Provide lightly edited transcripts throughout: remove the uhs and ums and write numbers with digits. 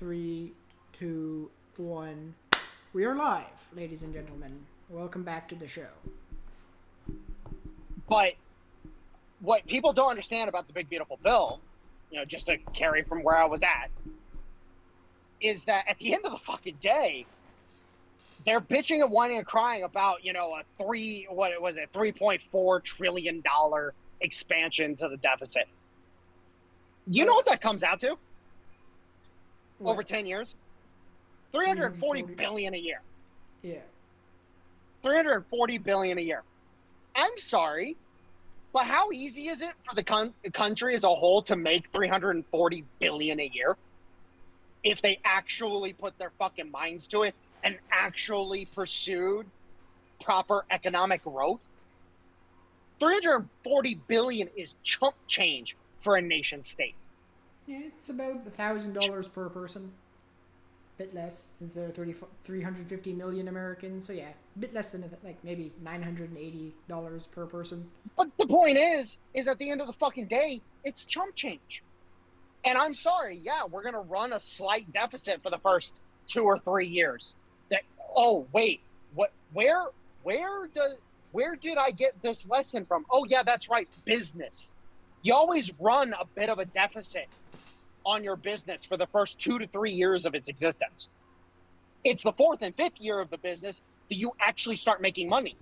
3, 2, 1. We are live, ladies and gentlemen. Welcome back to the show. But what people don't understand about the Big Beautiful Bill, just to carry from where I was at, is that at the end of the fucking day, they're bitching and whining and crying about, a $3.4 trillion expansion to the deficit. You know what that comes out to? What? Over 10 years? $340 billion a year. Yeah. $340 billion a year. I'm sorry, but how easy is it for the country as a whole to make $340 billion a year if they actually put their fucking minds to it and actually pursued proper economic growth? $340 billion is chump change for a nation state. Yeah, it's about $1,000 per person. Bit less, since there are 350 million Americans. So yeah, a bit less than maybe $980 per person. But the point is at the end of the fucking day, it's chump change. And I'm sorry, yeah, we're gonna run a slight deficit for the first 2 or 3 years. Wait, what? Where did I get this lesson from? Oh yeah, that's right, business. You always run a bit of a deficit on your business for the first 2 to 3 years of its existence. It's the 4th and 5th year of the business that you actually start making money.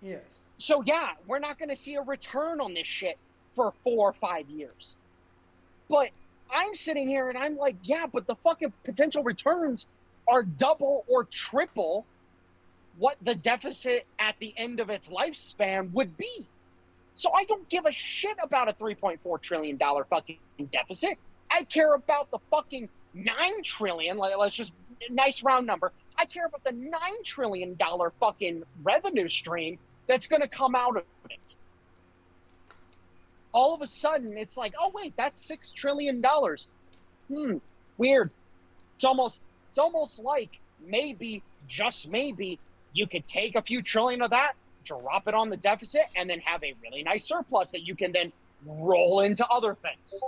Yes. So yeah, we're not going to see a return on this shit for 4 or 5 years. But I'm sitting here and I'm like, yeah, but the fucking potential returns are double or triple what the deficit at the end of its lifespan would be. So I don't give a shit about a $3.4 trillion fucking deficit. I care about the fucking $9 trillion, let's just, nice round number. I care about the $9 trillion fucking revenue stream that's going to come out of it. All of a sudden, it's like, oh wait, that's $6 trillion. Weird. It's almost like maybe, just maybe, you could take a few trillion of that, drop it on the deficit, and then have a really nice surplus that you can then roll into other things.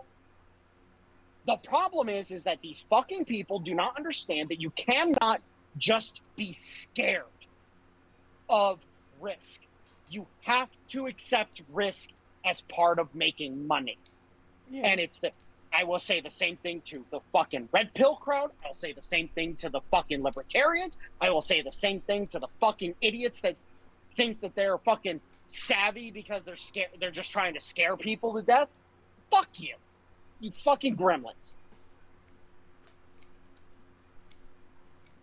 The problem is that these fucking people do not understand that you cannot just be scared of risk. You have to accept risk as part of making money. Yeah. And I will say the same thing to the fucking red pill crowd. I'll say the same thing to the fucking libertarians. I will say the same thing to the fucking idiots that think that they're fucking savvy because they're scared. They're just trying to scare people to death. Fuck you, you fucking gremlins.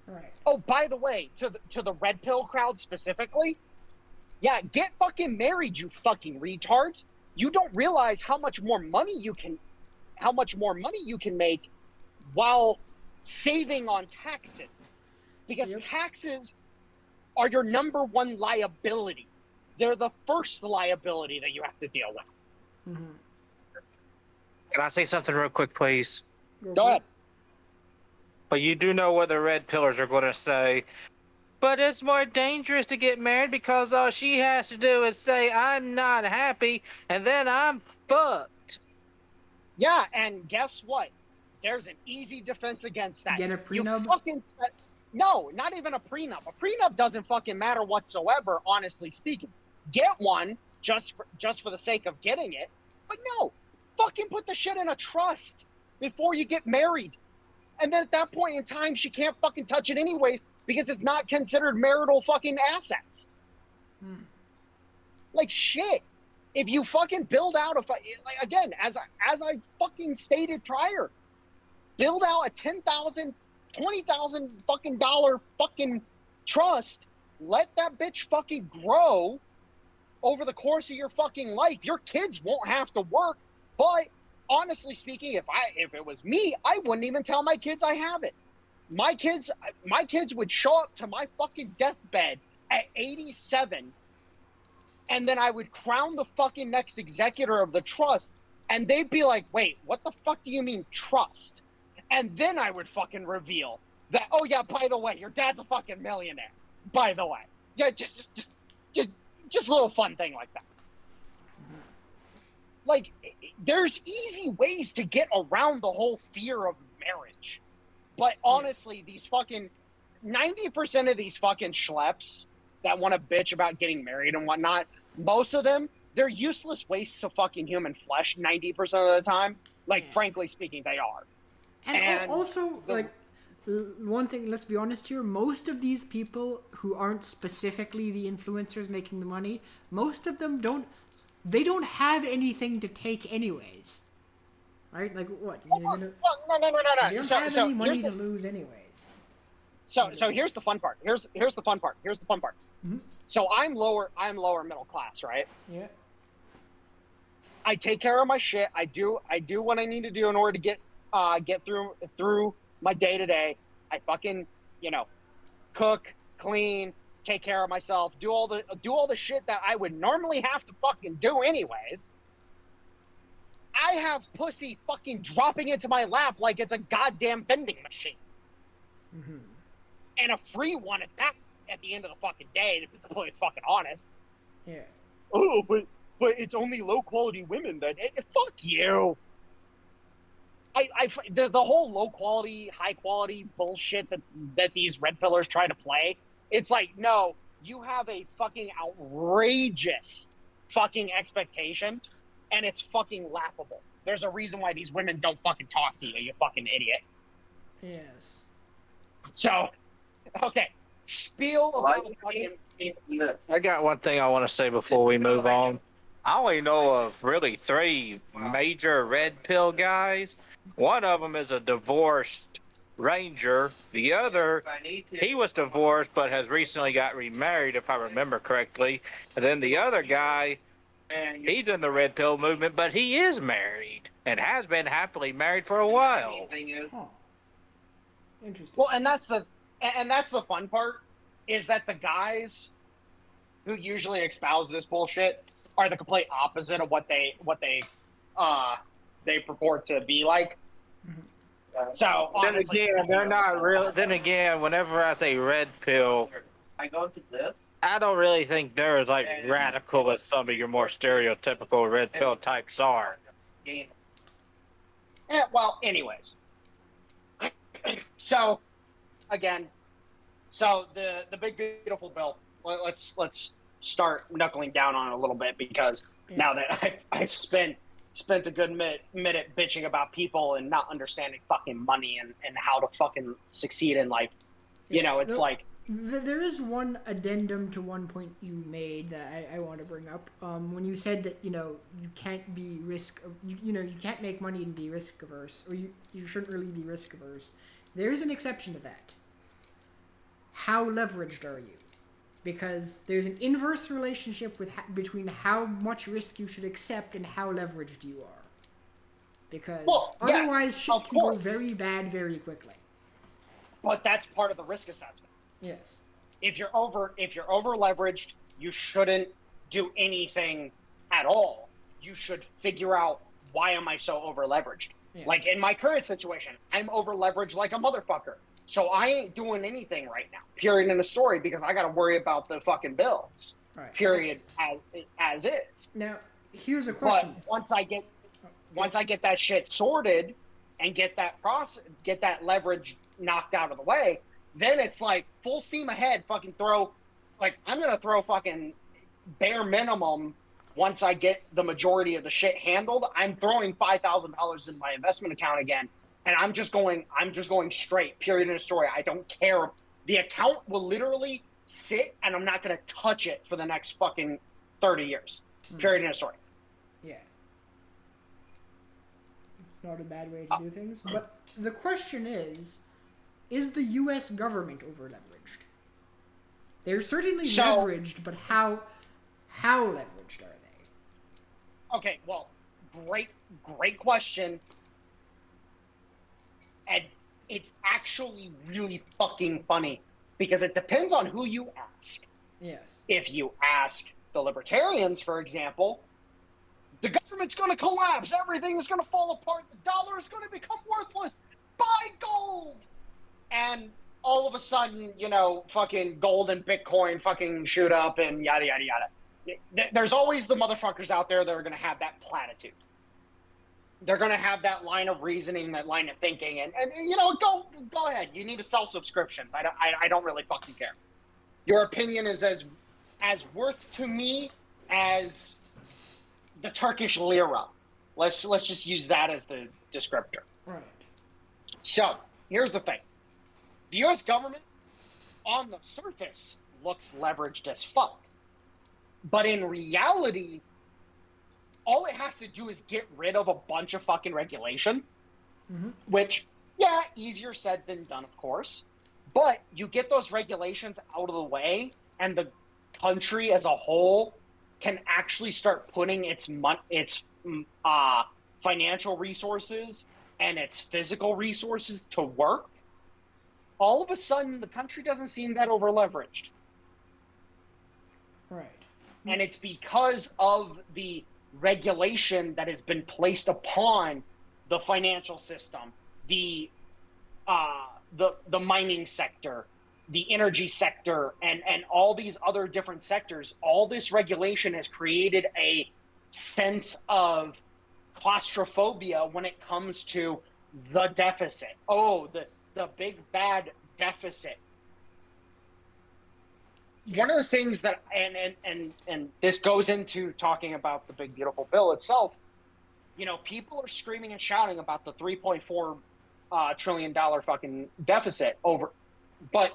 All right. Oh, by the way, to the red pill crowd specifically, yeah, get fucking married, you fucking retards. You don't realize how much more money you can make while saving on taxes, because taxes are your number one liability. They're the first liability that you have to deal with. Mm-hmm. Can I say something real quick, please? Go ahead. But you do know what the red pillars are going to say. But it's more dangerous to get married because all she has to do is say, I'm not happy, and then I'm fucked. Yeah, and guess what? There's an easy defense against that. Get a prenup? No, not even a prenup. A prenup doesn't fucking matter whatsoever, honestly speaking. Get one just for the sake of getting it. But no, fucking put the shit in a trust before you get married. And then at that point in time, she can't fucking touch it anyways because it's not considered marital fucking assets. Like shit. If you fucking build out again, as I fucking stated prior, build out a $10,000, $20,000 fucking dollar fucking trust. Let that bitch fucking grow over the course of your fucking life. Your kids won't have to work. But honestly speaking, if it was me, I wouldn't even tell my kids I have it. My kids would show up to my fucking deathbed at 87, and then I would crown the fucking next executor of the trust, and they'd be like, wait, what the fuck do you mean trust? And then I would fucking reveal that, oh yeah, by the way, your dad's a fucking millionaire. By the way. Yeah, just a little fun thing like that. Like, there's easy ways to get around the whole fear of marriage. But honestly, these fucking 90% of these fucking schleps that want to bitch about getting married and whatnot, most of them, they're useless wastes of fucking human flesh 90% of the time. Like, frankly speaking, they are. And also, one thing, let's be honest here, most of these people who aren't specifically the influencers making the money, most of them don't have anything to take anyways. Right? Like, what? No. They don't have any money to lose anyways. So here's the fun part. Here's the fun part. Mm-hmm. So I'm lower middle class, right? Yeah. I take care of my shit. I do what I need to do in order to get through my day to day. I fucking, cook, clean, take care of myself, do all the shit that I would normally have to fucking do anyways. I have pussy fucking dropping into my lap like it's a goddamn vending machine. Mm-hmm. And a free one at the end of the fucking day, to be completely fucking honest. Yeah. Oh, but it's only low quality women that fuck you. The whole low quality, high quality bullshit that these red pillars try to play. It's like, no, you have a fucking outrageous fucking expectation, and it's fucking laughable. There's a reason why these women don't fucking talk to you, you fucking idiot. Yes. So, okay. Spiel about fucking... I got one thing I want to say before we move on. I only know of really 3 major red pill guys. One of them is a divorced ranger. The other, he was divorced but has recently got remarried, if I remember correctly. And then the other guy, he's in the red pill movement, but he is married and has been happily married for a while. Huh. Interesting. Well, and that's the fun part, is that the guys who usually espouse this bullshit are the complete opposite of what they purport to be like. Mm-hmm. So honestly, then again, they're not real. Then again, whenever I say red pill, I don't really think they're as like radical as some of your more stereotypical red pill types are. Yeah, well, anyways. So, again, the big beautiful bill. Let's start knuckling down on it a little bit, because now that I've spent a good minute bitching about people and not understanding fucking money and how to fucking succeed in life, it's like. There is one addendum to one point you made that I want to bring up. When you said that, you can't be you can't make money and be risk averse, or you shouldn't really be risk averse. There is an exception to that. How leveraged are you? Because there's an inverse relationship between how much risk you should accept and how leveraged you are. Because otherwise shit can go very bad very quickly. But that's part of the risk assessment. Yes. If you're over leveraged, you shouldn't do anything at all. You should figure out, why am I so over leveraged? Yes. Like in my current situation, I'm over leveraged like a motherfucker. So I ain't doing anything right now. Period in the story, because I got to worry about the fucking bills. Right. Period as is. Now, here's a question. But once I get that shit sorted and get that leverage knocked out of the way, then it's like full steam ahead. Fucking I'm gonna throw fucking bare minimum. Once I get the majority of the shit handled, I'm throwing $5,000 in my investment account again. And I'm just going straight, period in the story. I don't care. The account will literally sit, and I'm not going to touch it for the next fucking 30 years, period in the story. Yeah. It's not a bad way to do things. But the question is the U.S. government over-leveraged? They're certainly leveraged, but how leveraged are they? Okay, well, great question. And it's actually really fucking funny, because it depends on who you ask. Yes. If you ask the libertarians, for example, the government's going to collapse. Everything is going to fall apart. The dollar is going to become worthless. Buy gold. And all of a sudden, fucking gold and Bitcoin fucking shoot up and yada, yada, yada. There's always the motherfuckers out there that are going to have that platitude. they're going to have that line of reasoning, that line of thinking, and you know, go ahead. You need to sell subscriptions. I don't really fucking care. Your opinion is as worth to me as the Turkish lira. Let's just use that as the descriptor. Right. So here's the thing: the U.S. government, on the surface, looks leveraged as fuck, but in reality, all it has to do is get rid of a bunch of fucking regulation, which, yeah, easier said than done, of course. But you get those regulations out of the way, and the country as a whole can actually start putting its financial resources and its physical resources to work. All of a sudden, the country doesn't seem that over-leveraged. Right. And it's because of the regulation that has been placed upon the financial system, the mining sector, the energy sector, and all these other different sectors. All this regulation has created a sense of claustrophobia when it comes to the deficit. Oh, the big bad deficit. One of the things that, and this goes into talking about the big beautiful bill itself, you know, people are screaming and shouting about the $3.4 trillion fucking deficit over, but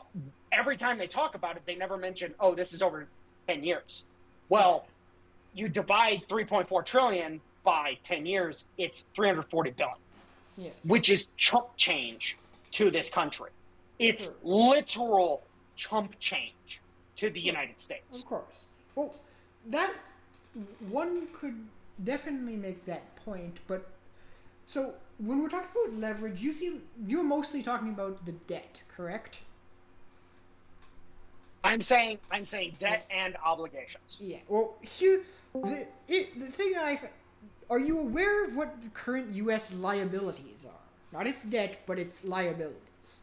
every time they talk about it, they never mention, oh, this is over 10 years. Well, you divide 3.4 trillion by 10 years, it's 340 billion, Yes. which is chump change to this country. It's Sure. literal chump change to the United States. Of course. Well, that one could definitely make that point, but so when we're talking about leverage, you're mostly talking about the debt, correct? I'm saying debt and obligations. Yeah. Well, here the thing that are you aware of what the current U.S. liabilities are? Not its debt, but its liabilities.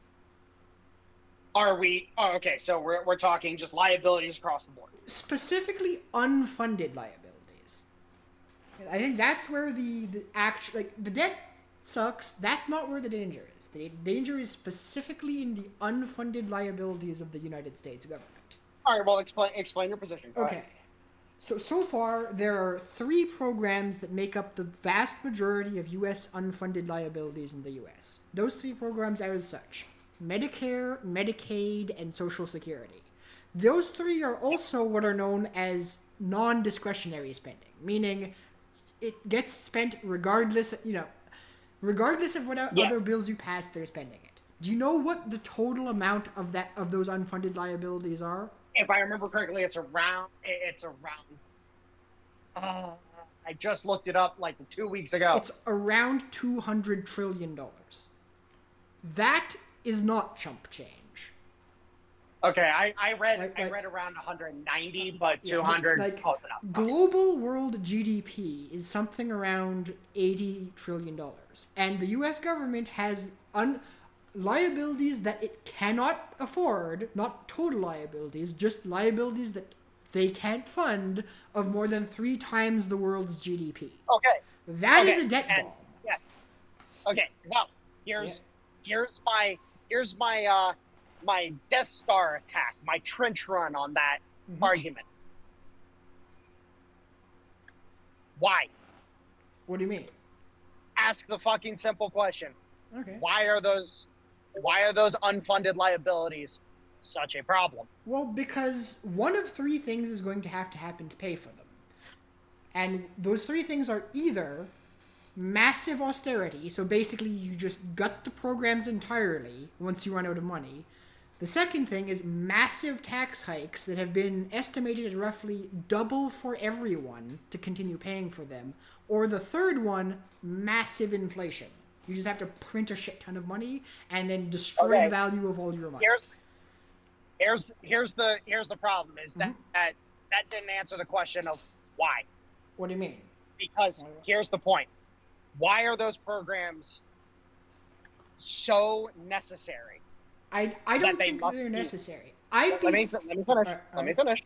Are we? Oh, okay. So we're talking just liabilities across the board. Specifically, unfunded liabilities. And I think that's where the debt sucks. That's not where the danger is. The danger is specifically in the unfunded liabilities of the United States government. All right. Well, explain your position. Go Okay. ahead. So far, there are 3 programs that make up the vast majority of U.S. unfunded liabilities in the U.S. Those 3 programs are as such: Medicare, Medicaid, and Social Security. Those 3 are also what are known as non-discretionary spending, meaning it gets spent regardless of what other bills you pass, they're spending it. Do you know what the total amount of those unfunded liabilities are? If I remember correctly, it's around. I just looked it up like 2 weeks ago. It's around $200 trillion. That is not chump change. Okay, I read around 190, but 200 close enough. Global world GDP is something around $80 trillion. And the U.S. government has liabilities that it cannot afford, not total liabilities, just liabilities that they can't fund, of more than 3 times the world's GDP. Okay. That is a debt bomb. Yes. Okay. Well, here's my my Death Star attack, my trench run on that argument. Why? What do you mean? Ask the fucking simple question. Okay. Why are those unfunded liabilities such a problem? Well, because one of 3 things is going to have to happen to pay for them. And those 3 things are either massive austerity, so basically you just gut the programs entirely once you run out of money. The second thing is massive tax hikes that have been estimated at roughly double for everyone to continue paying for them. Or the third one, massive inflation. You just have to print a shit ton of money and then destroy the value of all your money. Here's the problem is that didn't answer the question of why. What do you mean? Because here's the point. Why are those programs so necessary? I don't think they're necessary. Let me finish. Let me finish.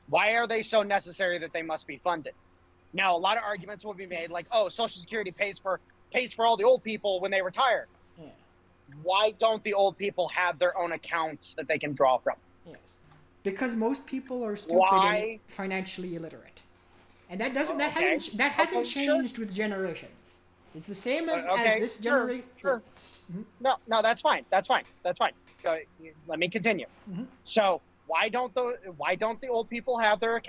Why are they so necessary that they must be funded? Now, a lot of arguments will be made like, oh, Social Security pays for all the old people when they retire. Yeah. Why don't the old people have their own accounts that they can draw from? Yes. Because most people are stupid and financially illiterate. And that hasn't changed with generations. It's the same as this generation. Sure. No, that's fine. That's fine. Let me continue. Mm-hmm. So why don't the old people have their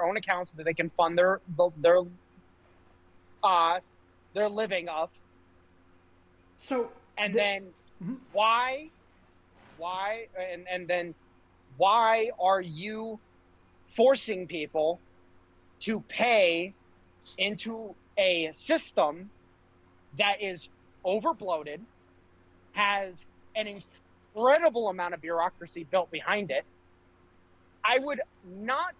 own accounts that they can fund their living of? So then mm-hmm. why are you forcing people to pay into a system that is overbloated, has an incredible amount of bureaucracy built behind it? I would not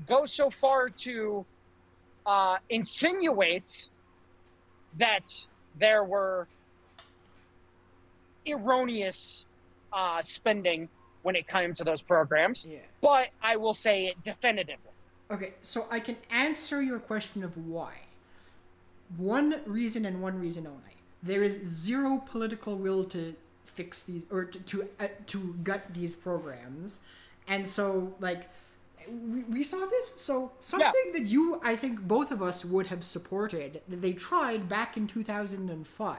go so far to insinuate that there were erroneous spending when it came to those programs, but I will say it definitively. Okay, so I can answer your question of why. One reason and one reason only. There is zero political will to fix these or to gut these programs, and so like we saw this. So something that I think both of us would have supported that they tried back in 2005.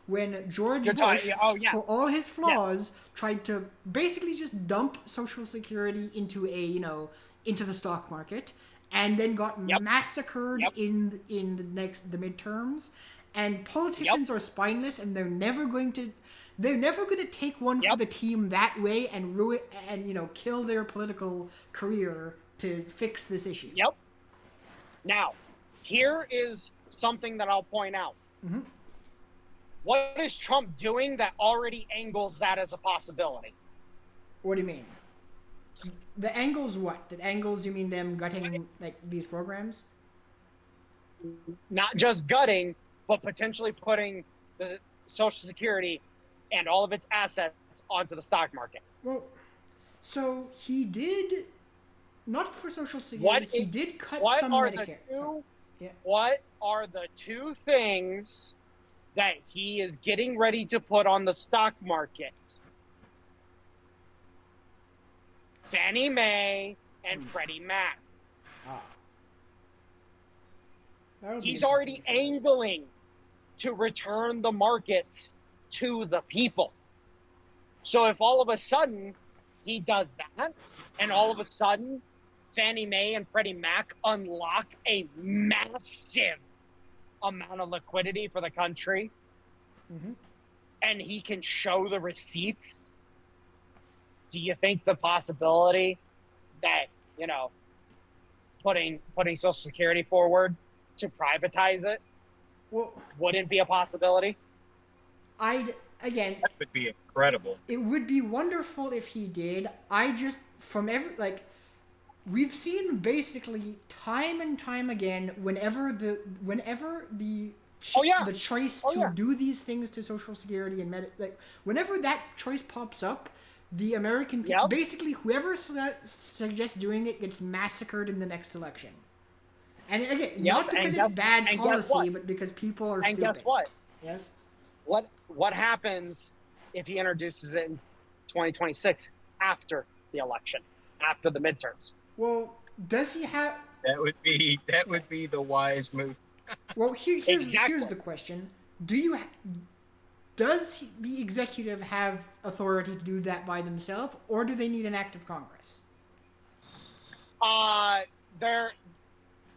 When George Bush, for all his flaws, tried to basically just dump Social Security into into the stock market, and then got massacred in the midterms. And politicians are spineless, and they're never going to take one for the team that way and ruin and kill their political career to fix this issue. Yep. Now, here is something that I'll point out. Mm-hmm. What is Trump doing that already angles that as a possibility? What do you mean? The angles what? The angles, you mean them gutting these programs? Not just gutting, but potentially putting the Social Security and all of its assets onto the stock market. Well, so he did, not for Social Security, he did cut some Medicare. What are the two things that he is getting ready to put on the stock market? Fannie Mae and Freddie Mac. He's already angling to return the markets to the people. So if all of a sudden he does that, and all of a sudden Fannie Mae and Freddie Mac unlock a massive amount of liquidity for the country, and he can show the receipts, do you think the possibility that putting Social Security forward to privatize it wouldn't be a possibility? That would be incredible. It would be wonderful if he did. We've seen basically time and time again whenever the choice to do these things to Social Security and whenever that choice pops up, the American people, basically whoever suggests doing it gets massacred in the next election. And again, not because it's bad policy, but because people are stupid. And guess what? Yes? What happens if he introduces it in 2026 after the election, after the midterms? Well, does he have... That would be the wise move. Well, here's the question: does the executive have authority to do that by themselves, or do they need an act of Congress?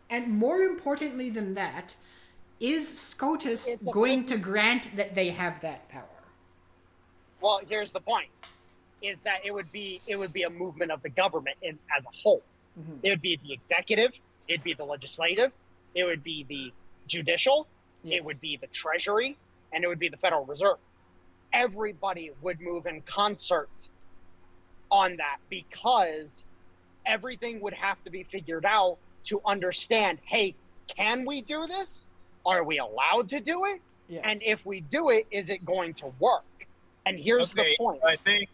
And more importantly than that, is SCOTUS going to grant that they have that power? Well, here's the point: is that it would be a movement of the government as a whole. It would be the executive, it'd be the legislative, it would be the judicial, it would be the Treasury, and it would be the Federal Reserve. Everybody would move in concert on that, because everything would have to be figured out to understand, hey, can we do this? Are we allowed to do it? Yes. And if we do it, is it going to work? And here's the point. I think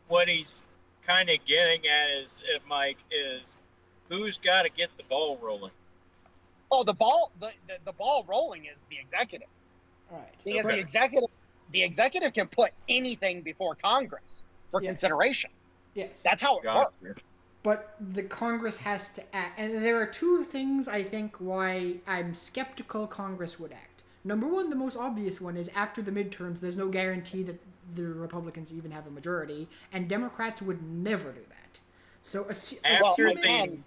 what he's kind of getting at is, Mike, is who's got to get the ball rolling? Oh, the ball rolling is the executive. All right. Because Okay. the executive can put anything before Congress for Yes. consideration. Yes. That's how it Gotcha. works. But the Congress has to act. And there are two things I think why I'm skeptical Congress would act. Number one, the most obvious one is after the midterms, there's no guarantee that the Republicans even have a majority, and Democrats would never do that. So After assuming,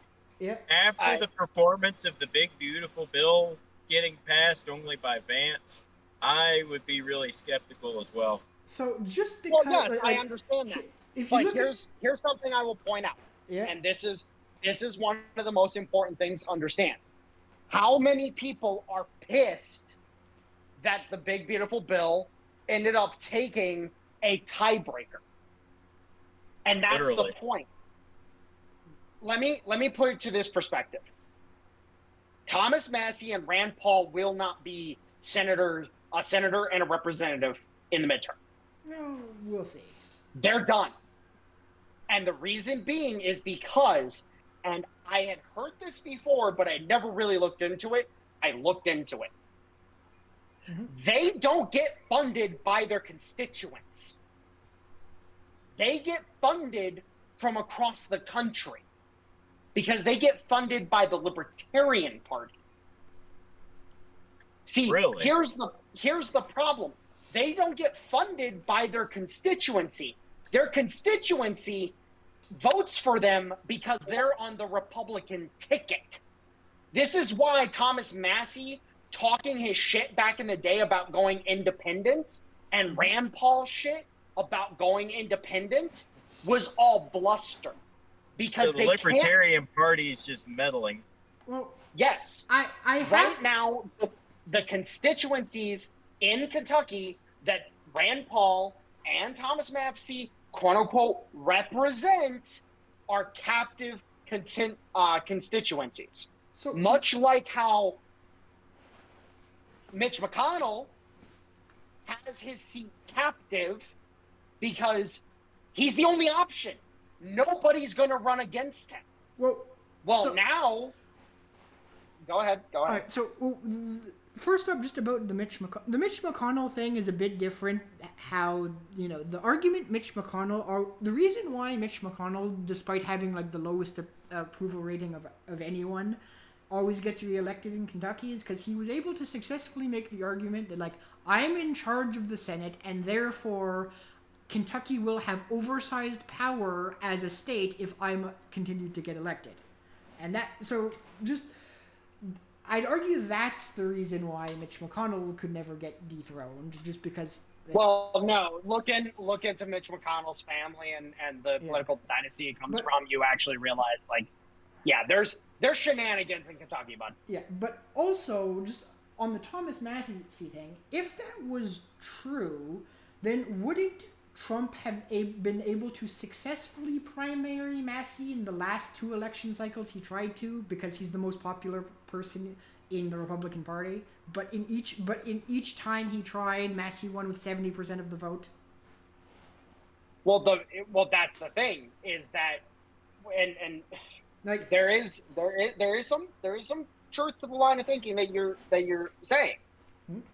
After the performance of the big beautiful bill getting passed only by Vance, I would be really skeptical as well. So just because, Well, yes, I understand that. If you But look here's something I will point out. And this is one of the most important things to understand. How many people are pissed that the big beautiful bill ended up taking a tiebreaker? And that's Literally. the point. Let me put it to this perspective. Thomas Massie and Rand Paul will not be a senator and a representative in the midterm. No, we'll see. They're done. And the reason being is because, and I had heard this before, but I never really looked into it. I looked into it. Mm-hmm. They don't get funded by their constituents. They get funded from across the country because they get funded by the Libertarian Party. See, Really? here's the problem. They don't get funded by their constituency. Their constituency votes for them because they're on the Republican ticket. This is why Thomas Massie talking his shit back in the day about going independent and Rand Paul's shit about going independent was all bluster. Because So the they Libertarian Party is just meddling. Well, yes. I have, Right now, the constituencies in Kentucky that Rand Paul and Thomas Massie, quote unquote, represent are captive constituencies. so Much like how Mitch McConnell has his seat captive because he's the only option. Nobody's going to run against him. well, Well, so- now, go ahead. All right, so first up, just about the Mitch McConnell thing is a bit different. How the argument Mitch McConnell, or the reason why Mitch McConnell, despite having like the lowest approval rating of anyone, always gets reelected in Kentucky is because he was able to successfully make the argument that like I'm in charge of the Senate and therefore Kentucky will have oversized power as a state if I'm continued to get elected, and that so just. I'd argue that's the reason why Mitch McConnell could never get dethroned, just because. Well, no. Look into Mitch McConnell's family and the political dynasty it comes from. You actually realize, there's shenanigans in Kentucky, bud. Yeah, but also just on the Thomas Massie thing, if that was true, then wouldn't Trump have been able to successfully primary Massie in the last two election cycles he tried to, because he's the most popular person in the Republican Party? But in each time he tried, Massie won with 70% of the vote. Well, that's the thing is that, and Like there is some truth to the line of thinking that you're saying,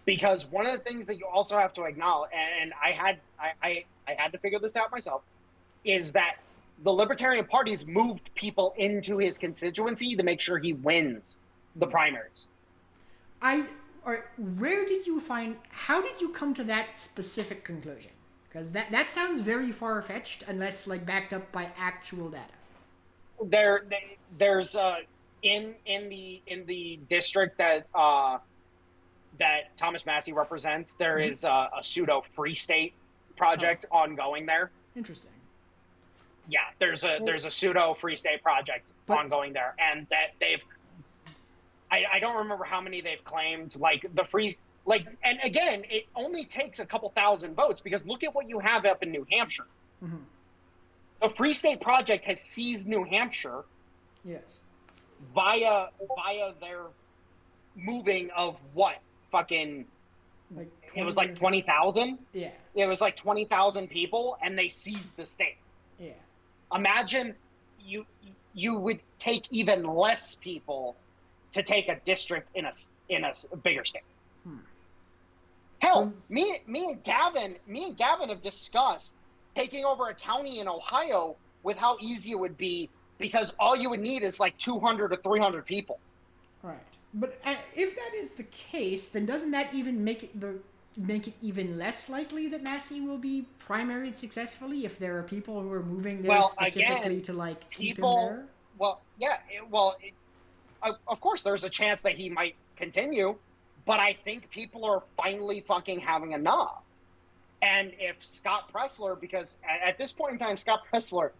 because one of the things that you also have to acknowledge, and I had to figure this out myself, is that the Libertarian Party's moved people into his constituency to make sure he wins the primaries. How did you come to that specific conclusion? Because that sounds very far-fetched unless like backed up by actual data. There's in the district that Thomas Massie represents, there is a pseudo free state project ongoing there. Interesting. Yeah, there's a pseudo free state project ongoing there, and that I don't remember how many they've claimed. And again, it only takes a couple thousand votes, because look at what you have up in New Hampshire. Mm-hmm. The Free State Project has seized New Hampshire. Yes. Via their moving of what fucking. Like It was like 20,000. Yeah. It was like 20,000 people, and they seized the state. Yeah. Imagine you you would take even less people to take a district in a bigger state. Hell, me and Gavin have discussed taking over a county in Ohio with how easy it would be, because all you would need is like 200 or 300 people. Right. But if that is the case, then doesn't that even make it even less likely that Massey will be primaried successfully if there are people who are moving there specifically to like keep him there? Well, yeah. Of course, there's a chance that he might continue, but I think people are finally fucking having enough. And if Scott Pressler, because at this point in time, Scott Pressler,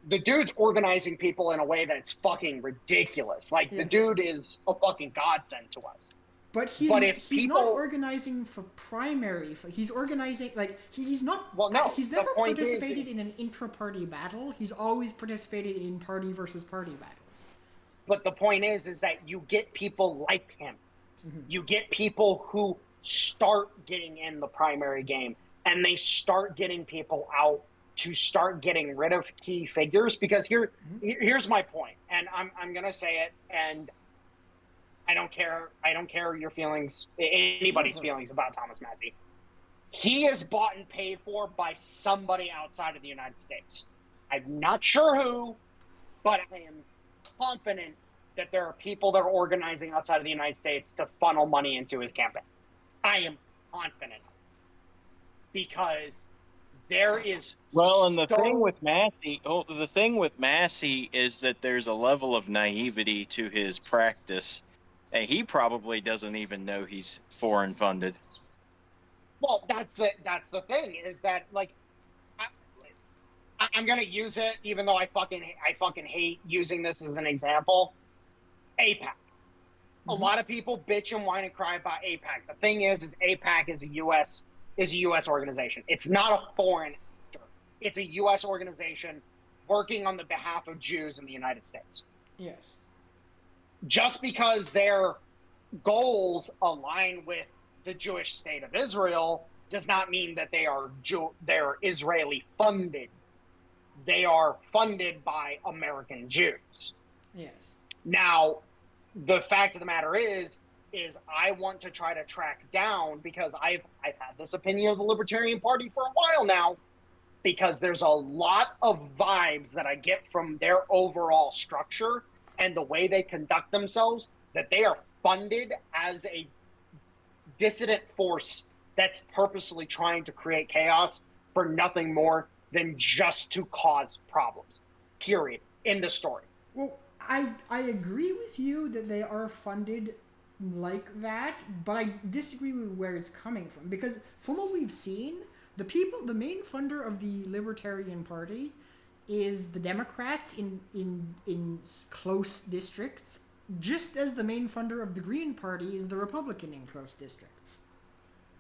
the dude's organizing people in a way that's fucking ridiculous. Like, the dude is a fucking godsend to us. But he's not organizing for primary. He's organizing, like, he's not... Well, no. He's never participated in an intra-party battle. He's always participated in party versus party battles. But the point is that you get people like him. Mm-hmm. You get people who start getting in the primary game, and they start getting people out to start getting rid of key figures. Because here's my point, and I'm gonna say it, and I don't care your feelings, anybody's feelings about Thomas Massey. He is bought and paid for by somebody outside of the United States. I'm not sure who, but I am confident that there are people that are organizing outside of the United States to funnel money into his campaign. I am confident of it. Because there is... Well, and the thing with Massey is that there's a level of naivety to his practice, and he probably doesn't even know he's foreign funded. Well, that's the thing, is that, like, I'm gonna use it, even though I fucking hate using this as an example. AIPAC. Mm-hmm. A lot of people bitch and whine and cry about AIPAC. The thing is AIPAC is a U.S. organization. It's not a foreign actor. It's a U.S. organization working on the behalf of Jews in the United States. Yes. Just because their goals align with the Jewish state of Israel does not mean that they're Israeli funded. They are funded by American Jews. Yes. Now, the fact of the matter is I want to try to track down, because I've had this opinion of the Libertarian Party for a while now, because there's a lot of vibes that I get from their overall structure and the way they conduct themselves, that they are funded as a dissident force that's purposely trying to create chaos for nothing more than just to cause problems. Period. End of story. Well, I agree with you that they are funded like that, but I disagree with where it's coming from, because from what we've seen, the main funder of the Libertarian Party is the Democrats in close districts, just as the main funder of the Green Party is the Republican in close districts.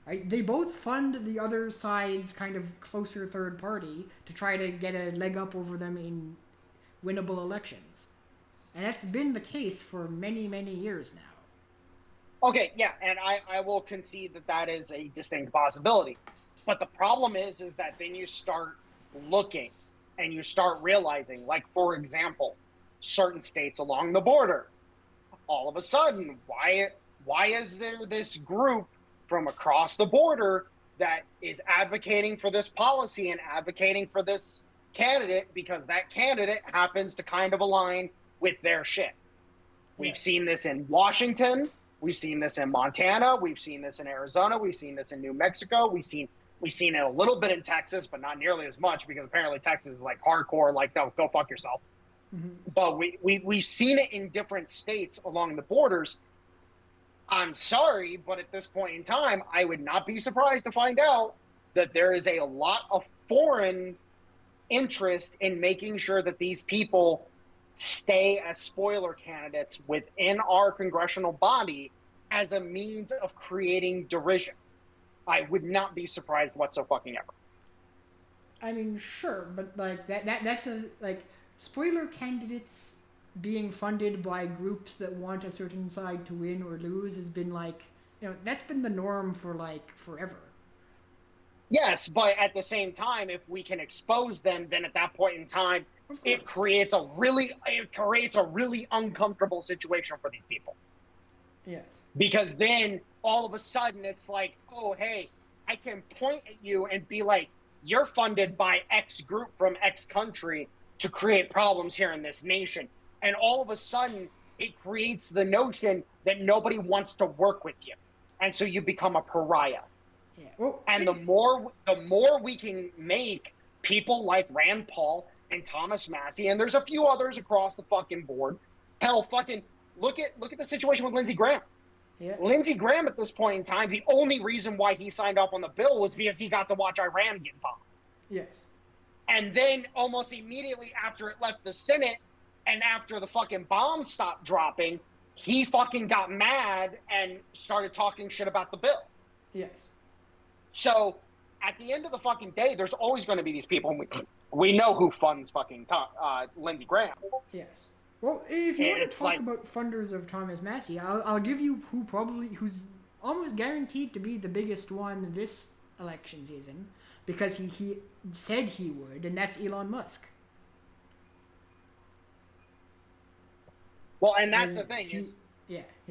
Right? They both fund the other side's kind of closer third party to try to get a leg up over them in winnable elections. And that's been the case for many, many years now. Okay, yeah, and I will concede that is a distinct possibility. But the problem is that then you start looking and you start realizing, like, for example, certain states along the border, all of a sudden, why is there this group from across the border that is advocating for this policy and advocating for this candidate, because that candidate happens to kind of align with their shit? We've seen this in Washington. We've seen this in Montana. We've seen this in Arizona. We've seen this in New Mexico. We've seen it a little bit in Texas, but not nearly as much, because apparently Texas is like hardcore, like, no, go fuck yourself. Mm-hmm. But we've seen it in different states along the borders. I'm sorry, but at this point in time, I would not be surprised to find out that there is a lot of foreign interest in making sure that these people stay as spoiler candidates within our congressional body as a means of creating derision. I would not be surprised whatsoever. I mean, sure, but like that's spoiler candidates being funded by groups that want a certain side to win or lose has been, like, that's been the norm for, like, forever. Yes, but at the same time, if we can expose them, then at that point in time, it creates a really uncomfortable situation for these people. Yes. Because then all of a sudden it's like, oh, hey, I can point at you and be like, you're funded by X group from X country to create problems here in this nation. And all of a sudden it creates the notion that nobody wants to work with you. And so you become a pariah. Yeah. Well, And the more we can make people like Rand Paul and Thomas Massey, and there's a few others across the fucking board. Hell, fucking look at the situation with Lindsey Graham. yeah. Lindsey Graham at this point in time, the only reason why he signed off on the bill was because he got to watch Iran get bombed. Yes. And then almost immediately after it left the Senate and after the fucking bombs stopped dropping, he fucking got mad and started talking shit about the bill. Yes. So at the end of the fucking day, there's always going to be these people. And we know who funds fucking Lindsey Graham. Yes. Well, if you want It's to talk like- about funders of Thomas Massey, I'll give you who's almost guaranteed to be the biggest one this election season, because he said he would, and that's Elon Musk. Well, and that's And the thing is,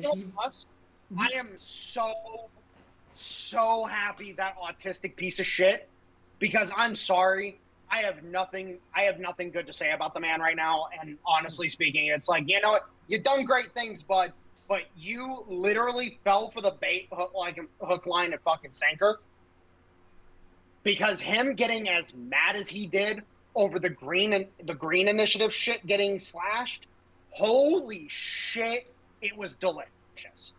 Elon Musk, I am so happy that autistic piece of shit, because I'm sorry, I have nothing good to say about the man right now. And honestly speaking, it's like, you know what, you've done great things, bud, but you literally fell for the bait, hook, line, and fucking sinker. Because him getting as mad as he did over the green initiative shit getting slashed, holy shit, it was delicious.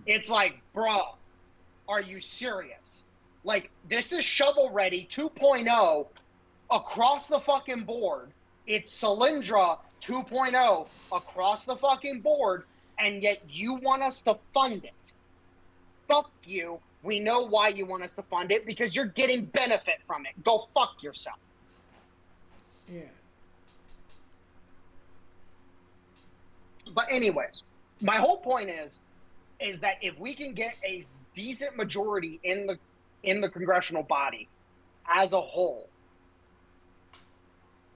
It's like, bruh, are you serious? Like, this is shovel ready 2.0 across the fucking board. It's Solyndra 2.0 across the fucking board, and yet you want us to fund it. Fuck you. We know why you want us to fund it, because you're getting benefit from it. Go fuck yourself. Yeah. But anyways, my whole point is that if we can get a decent majority in the congressional body as a whole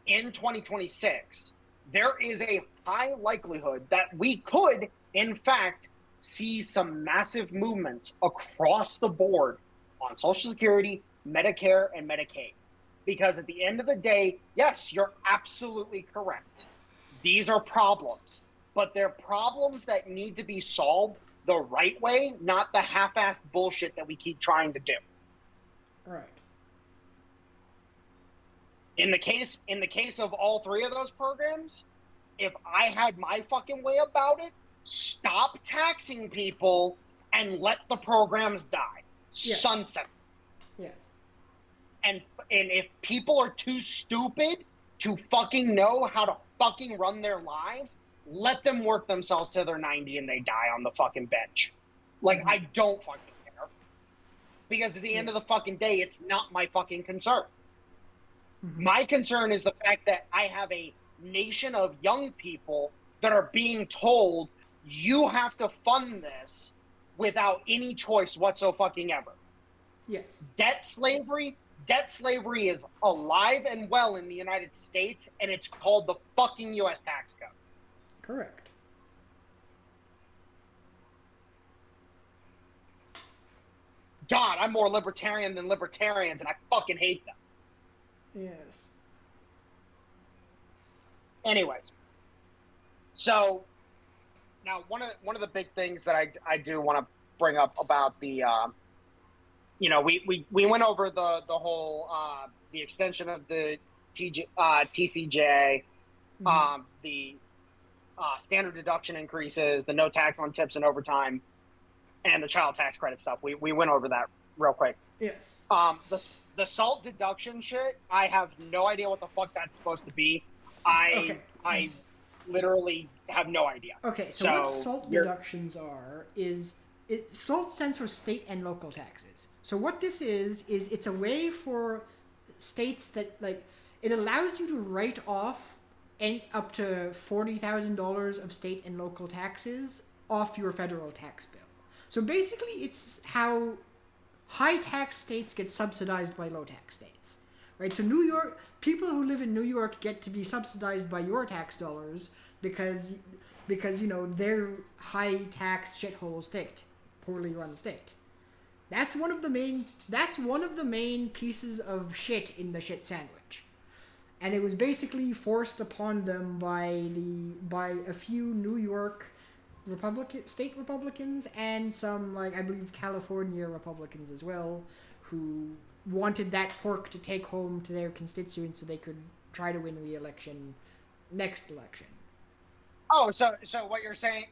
in 2026, there is a high likelihood that we could, in fact, see some massive movements across the board on Social Security, Medicare, and Medicaid. Because at the end of the day, yes, you're absolutely correct. These are problems, but they're problems that need to be solved the right way, not the half-assed bullshit that we keep trying to do. Right. In the case of all three of those programs, if I had my fucking way about it, stop taxing people and let the programs die. Yes. Sunset. Yes. And if people are too stupid to fucking know how to fucking run their lives, let them work themselves till they're 90 and they die on the fucking bench. Like, I don't fucking care. Because at the end of the fucking day, it's not my fucking concern. My concern is the fact that I have a nation of young people that are being told, you have to fund this without any choice whatsoever. Yes. Debt slavery is alive and well in the United States, and it's called the fucking U.S. tax code. Correct. God, I'm more libertarian than libertarians, and I fucking hate them. Yes. Anyways, so now one of the big things that I do want to bring up about the we went over the whole the extension of the TCJ, the standard deduction increases, the no tax on tips and overtime, and the child tax credit stuff. We went over that real quick. Yes. The SALT deduction shit, I have no idea what the fuck that's supposed to be. I literally have no idea. Okay, so what SALT deductions are is SALT stands for state and local taxes. So what this is it's a way for states that, like, it allows you to write off up to $40,000 of state and local taxes off your federal tax bill. So basically, it's how high tax states get subsidized by low tax states, right? So New York people who live in New York get to be subsidized by your tax dollars because they're high tax shithole state, poorly run state. That's one of the main pieces of shit in the shit sandwich. And it was basically forced upon them by a few New York state Republicans and some, like, I believe California Republicans as well, who wanted that pork to take home to their constituents so they could try to win re-election next election. Oh, so what you're saying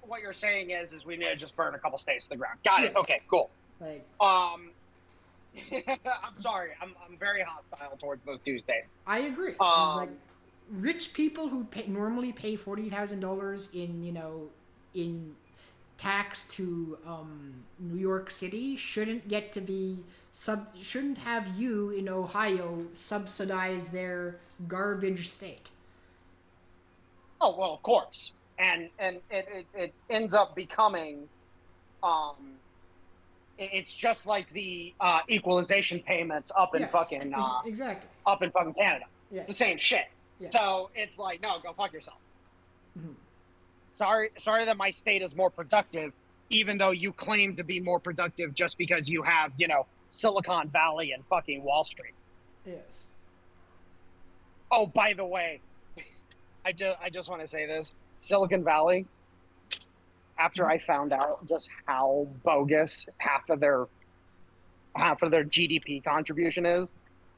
is we need to just burn a couple states to the ground. Got it. Yes. Okay, cool. Like, I'm sorry. I'm very hostile towards those two states. I agree. It's like rich people who normally pay $40,000 in tax to New York City shouldn't get to be shouldn't have you in Ohio subsidize their garbage state. Oh well, of course, and it ends up becoming, it's just like the equalization payments up in fucking exactly up in fucking Canada. Yeah. The same shit. Yeah. So it's like, no, go fuck yourself. Mm-hmm. Sorry that my state is more productive, even though you claim to be more productive just because you have, Silicon Valley and fucking Wall Street. Yes. Oh, by the way, I just want to say this. Silicon Valley, after I found out just how bogus half of their GDP contribution is,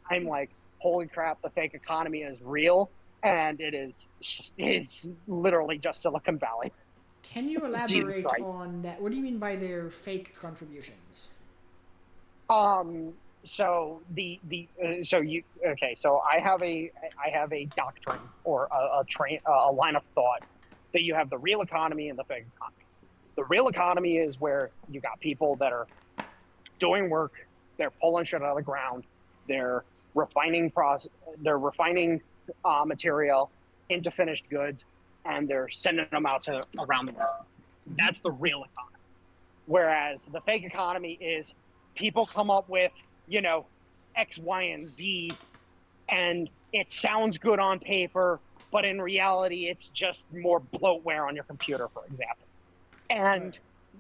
I'm like, holy crap, the fake economy is real, and it's literally just Silicon Valley. Can you elaborate on that? What do you mean by their fake contributions? So I have a doctrine or a line of thought that you have the real economy and the fake economy. The real economy is where you got people that are doing work, they're pulling shit out of the ground, they're refining material into finished goods, and they're sending them out to around the world. That's the real economy. Whereas the fake economy is people come up with, X, Y, and Z, and it sounds good on paper, but in reality, it's just more bloatware on your computer, for example. And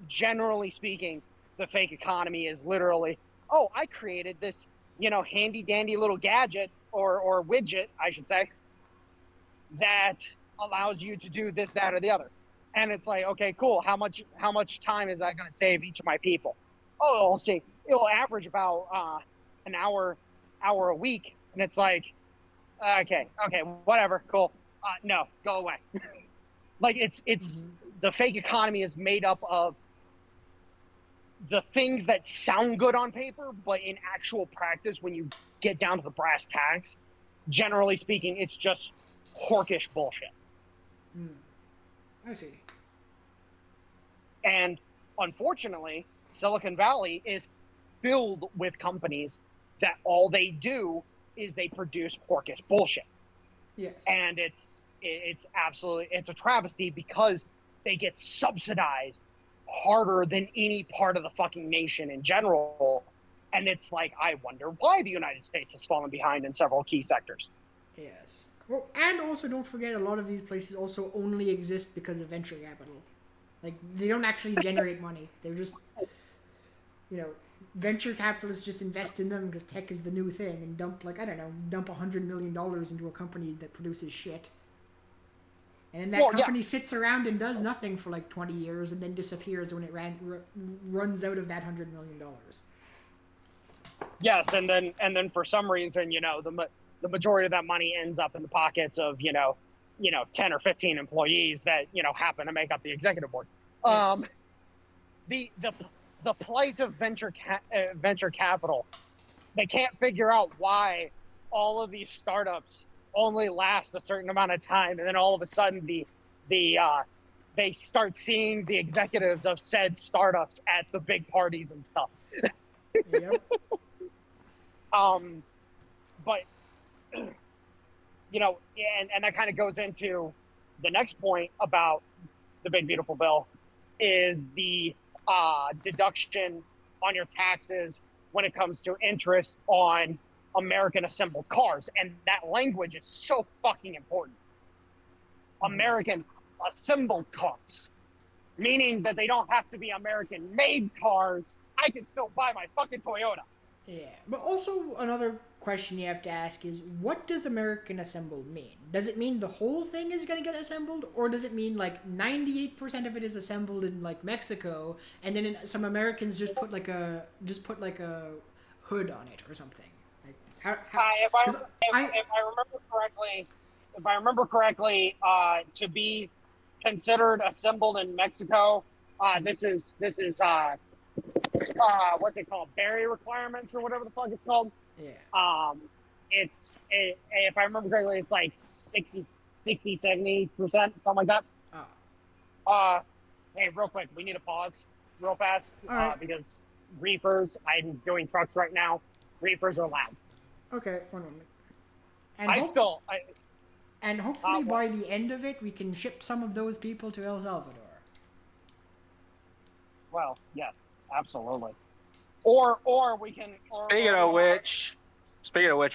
generally speaking, the fake economy is literally, oh, I created this, handy dandy little gadget or widget, I should say, that allows you to do this, that, or the other. And it's like, okay, cool. How much time is that going to save each of my people? Oh, we'll see. It'll average about an hour a week. And it's like, okay, whatever, cool. No, go away. Like it's the fake economy is made up of the things that sound good on paper, but in actual practice, when you get down to the brass tacks, generally speaking, it's just hawkish bullshit. I see. And unfortunately, Silicon Valley is filled with companies that all they do is they produce hawkish bullshit. Yes. And it's a travesty because they get subsidized harder than any part of the fucking nation in general. And it's like, I wonder why the United States has fallen behind in several key sectors. Yes. Well, and also don't forget, a lot of these places also only exist because of venture capital. Like, they don't actually generate money. They're just, venture capitalists just invest in them because tech is the new thing and dump $100 million into a company that produces shit. And then that company sits around and does nothing for like 20 years and then disappears when it runs out of that $100 million. Yes, and then for some reason, the majority of that money ends up in the pockets of 10 or 15 employees that happen to make up the executive board. Yes. The plight of venture capital, they can't figure out why all of these startups only last a certain amount of time, and then all of a sudden they start seeing the executives of said startups at the big parties and stuff. Yep. But and that kind of goes into the next point about the big beautiful bill is the deduction on your taxes when it comes to interest on American assembled cars. And that language is so fucking important. American assembled cars, meaning that they don't have to be American made cars. I can still buy my fucking Toyota. Yeah, but also another question you have to ask is, what does American assembled mean? Does it mean the whole thing is gonna get assembled, or does it mean like 98% of it is assembled in like Mexico, and then some Americans just put like a hood on it or something? Like, If I remember correctly, to be considered assembled in Mexico, this is what's it called? Berry requirements or whatever the fuck it's called. Yeah. If I remember correctly, it's like 60, 70%, something like that. Oh. Hey, real quick, we need to pause real fast Alright. because reefers, I'm doing trucks right now. Reefers are loud. Okay, one moment. And hopefully by the end of it, we can ship some of those people to El Salvador. Well, yes, absolutely. Or we can. Speaking of which,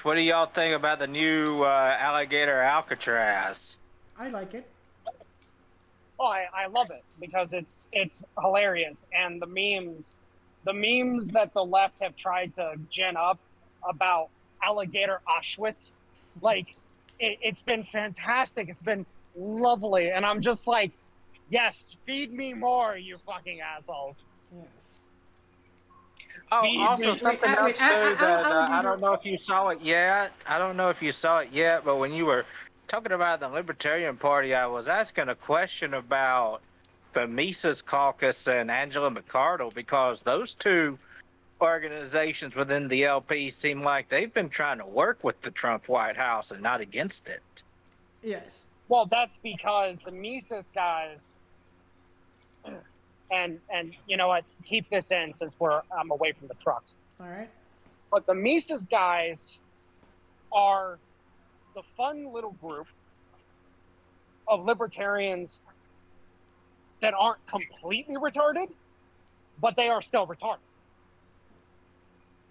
what do y'all think about the new Alligator Alcatraz? I like it. Oh, I love it because it's hilarious, and the memes that the left have tried to gin up about Alligator Auschwitz, like it's been fantastic. It's been lovely, and I'm just like, yes, feed me more, you fucking assholes. Yes. Oh, Wait, also wait, something wait, else too that I don't know Alligator- if you saw it yet. But when you were talking about the Libertarian Party, I was asking a question about the Mises Caucus and Angela McArdle, because those two organizations within the LP seem like they've been trying to work with the Trump White House and not against it. Yes. Well, that's because the Mises guys, and you know what? Keep this in since I'm away from the trucks. All right. But the Mises guys are the fun little group of libertarians that aren't completely retarded, but they are still retarded.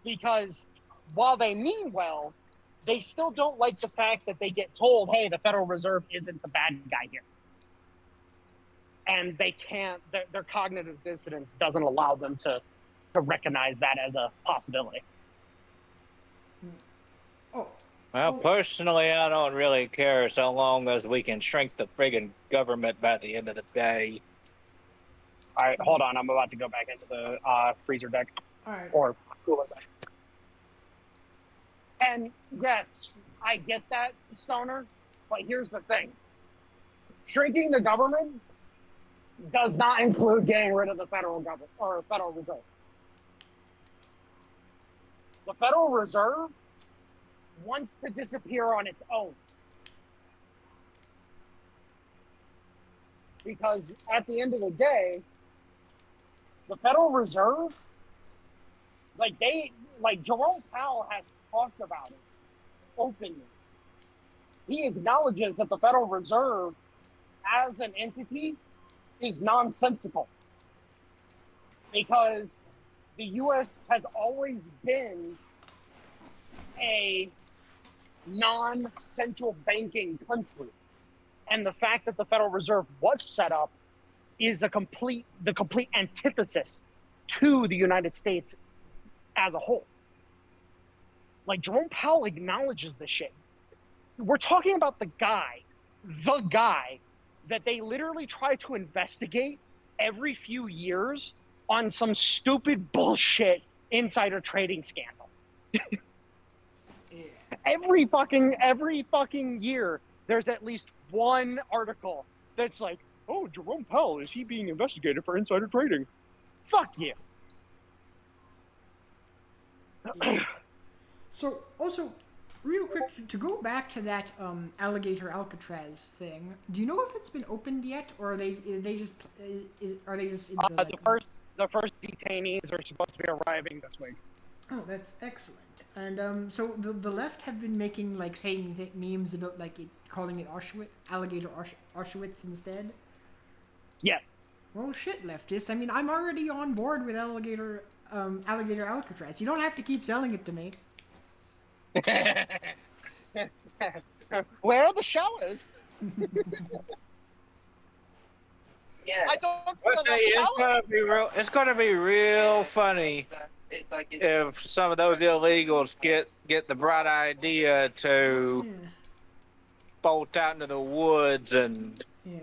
Because while they mean well, they still don't like the fact that they get told, hey, the Federal Reserve isn't the bad guy here. And they can't, their cognitive dissonance doesn't allow them to recognize that as a possibility. Oh. Well, personally, I don't really care so long as we can shrink the friggin' government by the end of the day. All right, hold on. I'm about to go back into the freezer deck. All right. Or cooler deck. And yes, I get that, Stoner, but here's the thing. Shrinking the government does not include getting rid of the federal government or Federal Reserve. The Federal Reserve wants to disappear on its own. Because at the end of the day, the Federal Reserve, like Jerome Powell has talked about it openly. He acknowledges that the Federal Reserve as an entity is nonsensical because the U.S. has always been a non-central banking country. And the fact that the Federal Reserve was set up is the complete antithesis to the United States as a whole. Like, Jerome Powell acknowledges this shit. We're talking about the guy that they literally try to investigate every few years on some stupid bullshit insider trading scandal. Yeah. Every fucking year, there's at least one article that's like, oh, Jerome Powell, is he being investigated for insider trading? Fuck you. Yeah. So, also, real quick, to go back to that Alligator Alcatraz thing, do you know if it's been opened yet, or are they just in the first detainees are supposed to be arriving this week. Oh, that's excellent. And so the left have been making saying memes about calling it Auschwitz, Alligator Auschwitz instead. Yes. Well, shit, leftists. I mean, I'm already on board with Alligator Alligator Alcatraz. You don't have to keep selling it to me. Where are the showers? Yeah. I don't see I'll enough tell you, showers. it's gonna be real funny if some of those illegals get the bright idea to Yeah. bolt out into the woods and Yeah.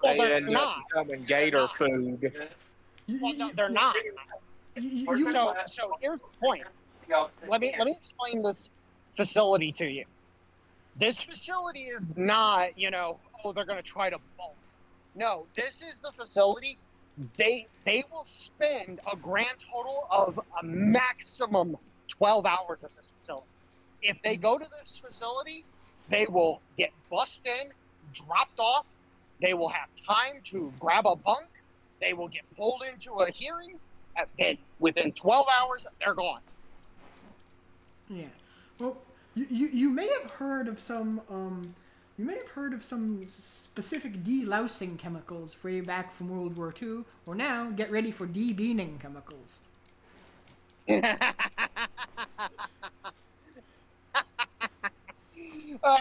Well, they they're end not. up becoming gator food. Well, no, they're not. So here's the point. Let me explain this facility to you. This facility is not, they're going to try to bulk. No, this is the facility. They will spend a grand total of a maximum 12 hours at this facility. If they go to this facility, they will get bussed in, dropped off. They will have time to grab a bunk. They will get pulled into a hearing. And within 12 hours, they're gone. Yeah. Well, you may have heard of some specific delousing chemicals way back from World War II, or now get ready for debeaning chemicals.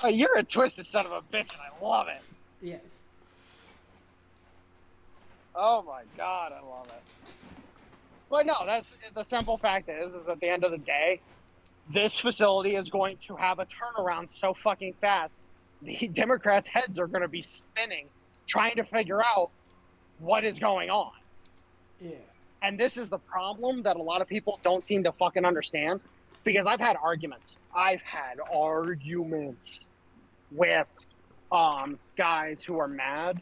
You're a twisted son of a bitch, and I love it. Yes. Oh my god, I love it. But no, that's the simple fact is at the end of the day, this facility is going to have a turnaround so fucking fast. The Democrats' heads are going to be spinning, trying to figure out what is going on. Yeah. And this is the problem that a lot of people don't seem to fucking understand, because I've had arguments. With guys who are mad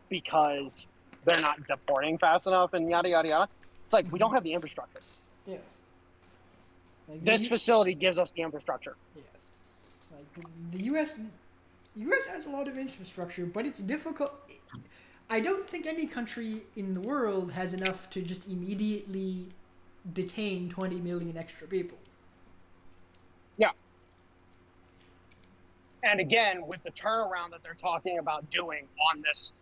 because they're not deporting fast enough and yada, yada, yada. It's like, we don't have the infrastructure. Yes. Like This facility gives us the infrastructure. Yes. Like the U.S. has a lot of infrastructure, but it's difficult. I don't think any country in the world has enough to just immediately detain 20 million extra people. Yeah. And again, with the turnaround that they're talking about doing on this,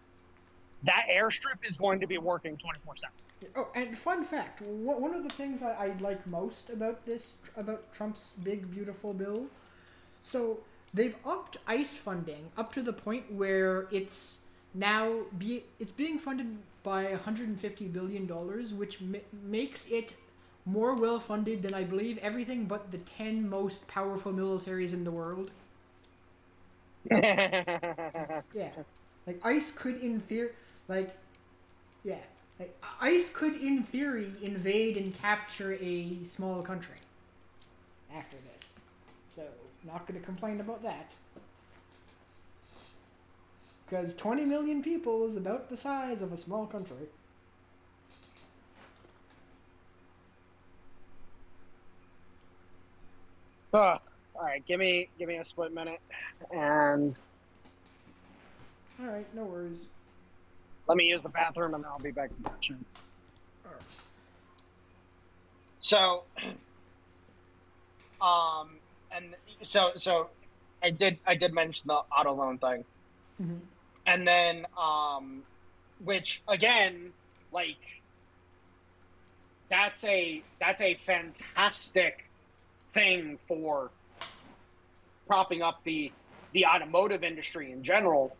that airstrip is going to be working 24/7. Oh, and fun fact, one of the things I like most about Trump's big, beautiful bill, so they've upped ICE funding up to the point where it's now being funded by $150 billion, which makes it more well-funded than, I believe, everything but the 10 most powerful militaries in the world. Yeah. Like, ICE could, in theory, ICE could, in theory, invade and capture a small country after this. So, not going to complain about that. Because 20 million people is about the size of a small country. All right, give me a split minute, and All right, no worries. let me use the bathroom, and then I'll be back in action. All right. So, and so I did mention the auto loan thing, Mm-hmm. and then which again, like, that's a fantastic thing for propping up the automotive industry in general,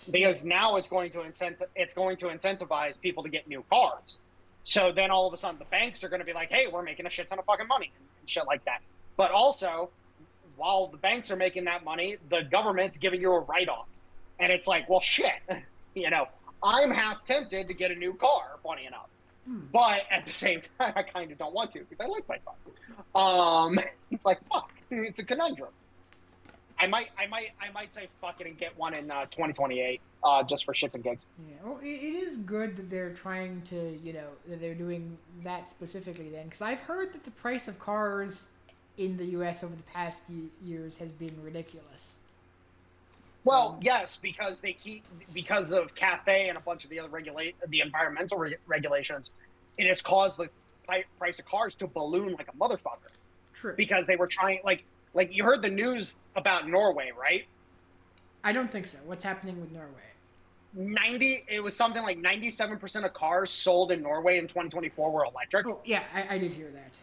because now it's going to incentivize people to get new cars. So then all of a sudden the banks are going to be like, hey, we're making a shit ton of fucking money and shit like that. But also, while the banks are making that money, the government's giving you a write-off. And it's like, well, shit, I'm half tempted to get a new car, funny enough. But at the same time, I kind of don't want to, because I like my car. It's like, fuck, it's a conundrum. I might say fuck it and get one in 2028, just for shits and gigs. Yeah, well, it is good that they're trying to, that they're doing that specifically then, because I've heard that the price of cars in the U.S. over the past years has been ridiculous. Well, yes, because because of CAFE and a bunch of the other the environmental regulations, it has caused the price of cars to balloon like a motherfucker. True. Because they were trying, like you heard the news about Norway, right? I don't think so. What's happening with Norway? it was something like 97% of cars sold in Norway in 2024 were electric. Oh, yeah, I did hear that.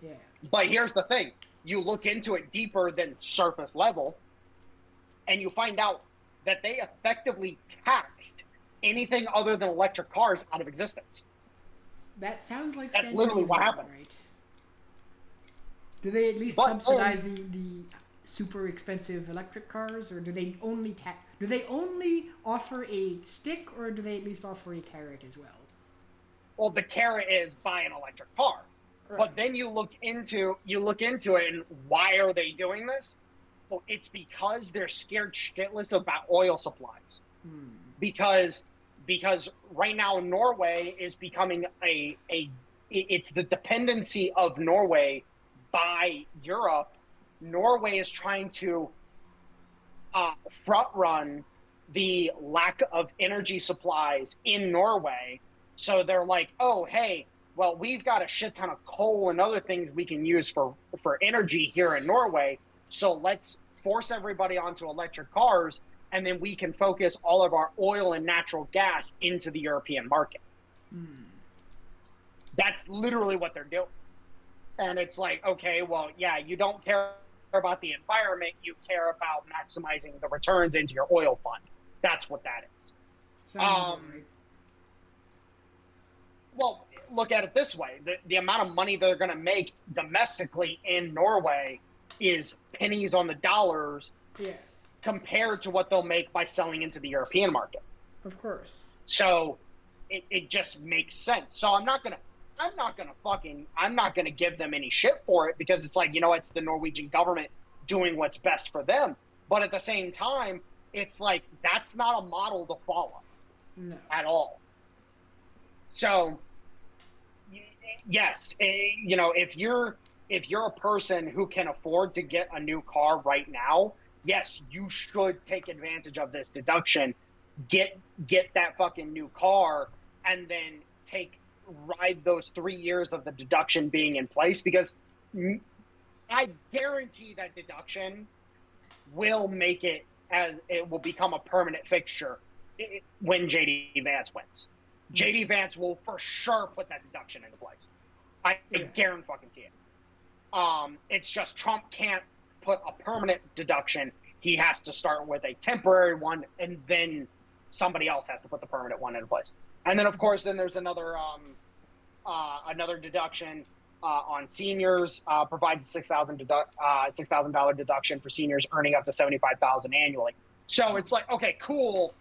Yeah. But here's the thing. You look into it deeper than surface level, and you find out that they effectively taxed anything other than electric cars out of existence. That sounds like That's literally what happened. Right? Do they at least subsidize the super expensive electric cars, or do they only offer a stick, or do they at least offer a carrot as well? Well, the carrot is buy an electric car. Right. But then you look into it, and why are they doing this? Well, it's because they're scared shitless about oil supplies. Because right now Norway is becoming it's the dependency of Norway by Europe. Norway is trying to front run the lack of energy supplies in Norway. So they're like, oh, hey, well, we've got a shit ton of coal and other things we can use for energy here in Norway. So let's force everybody onto electric cars, and then we can focus all of our oil and natural gas into the European market. That's literally what they're doing. And it's like, okay, well, yeah, you don't care about the environment, you care about maximizing the returns into your oil fund. That's what that is. Sounds right. Well, look at it this way. The amount of money they're going to make domestically in Norway is pennies on the dollars compared to what they'll make by selling into the European market. Of course. So it just makes sense. So I'm not gonna give them any shit for it, because it's like, it's the Norwegian government doing what's best for them. But at the same time, it's like, that's not a model to follow at all. So yes, if you're a person who can afford to get a new car right now, yes, you should take advantage of this deduction. Get that fucking new car, and then ride those 3 years of the deduction being in place, because I guarantee that deduction will make it will become a permanent fixture when JD Vance wins. JD Vance will for sure put that deduction into place. I guarantee it. It's just Trump can't put a permanent deduction. He has to start with a temporary one, and then somebody else has to put the permanent one into place. And then, of course, there's another deduction on seniors. Provides a $6,000 deduction for seniors earning up to $75,000 annually. So it's like, okay, cool.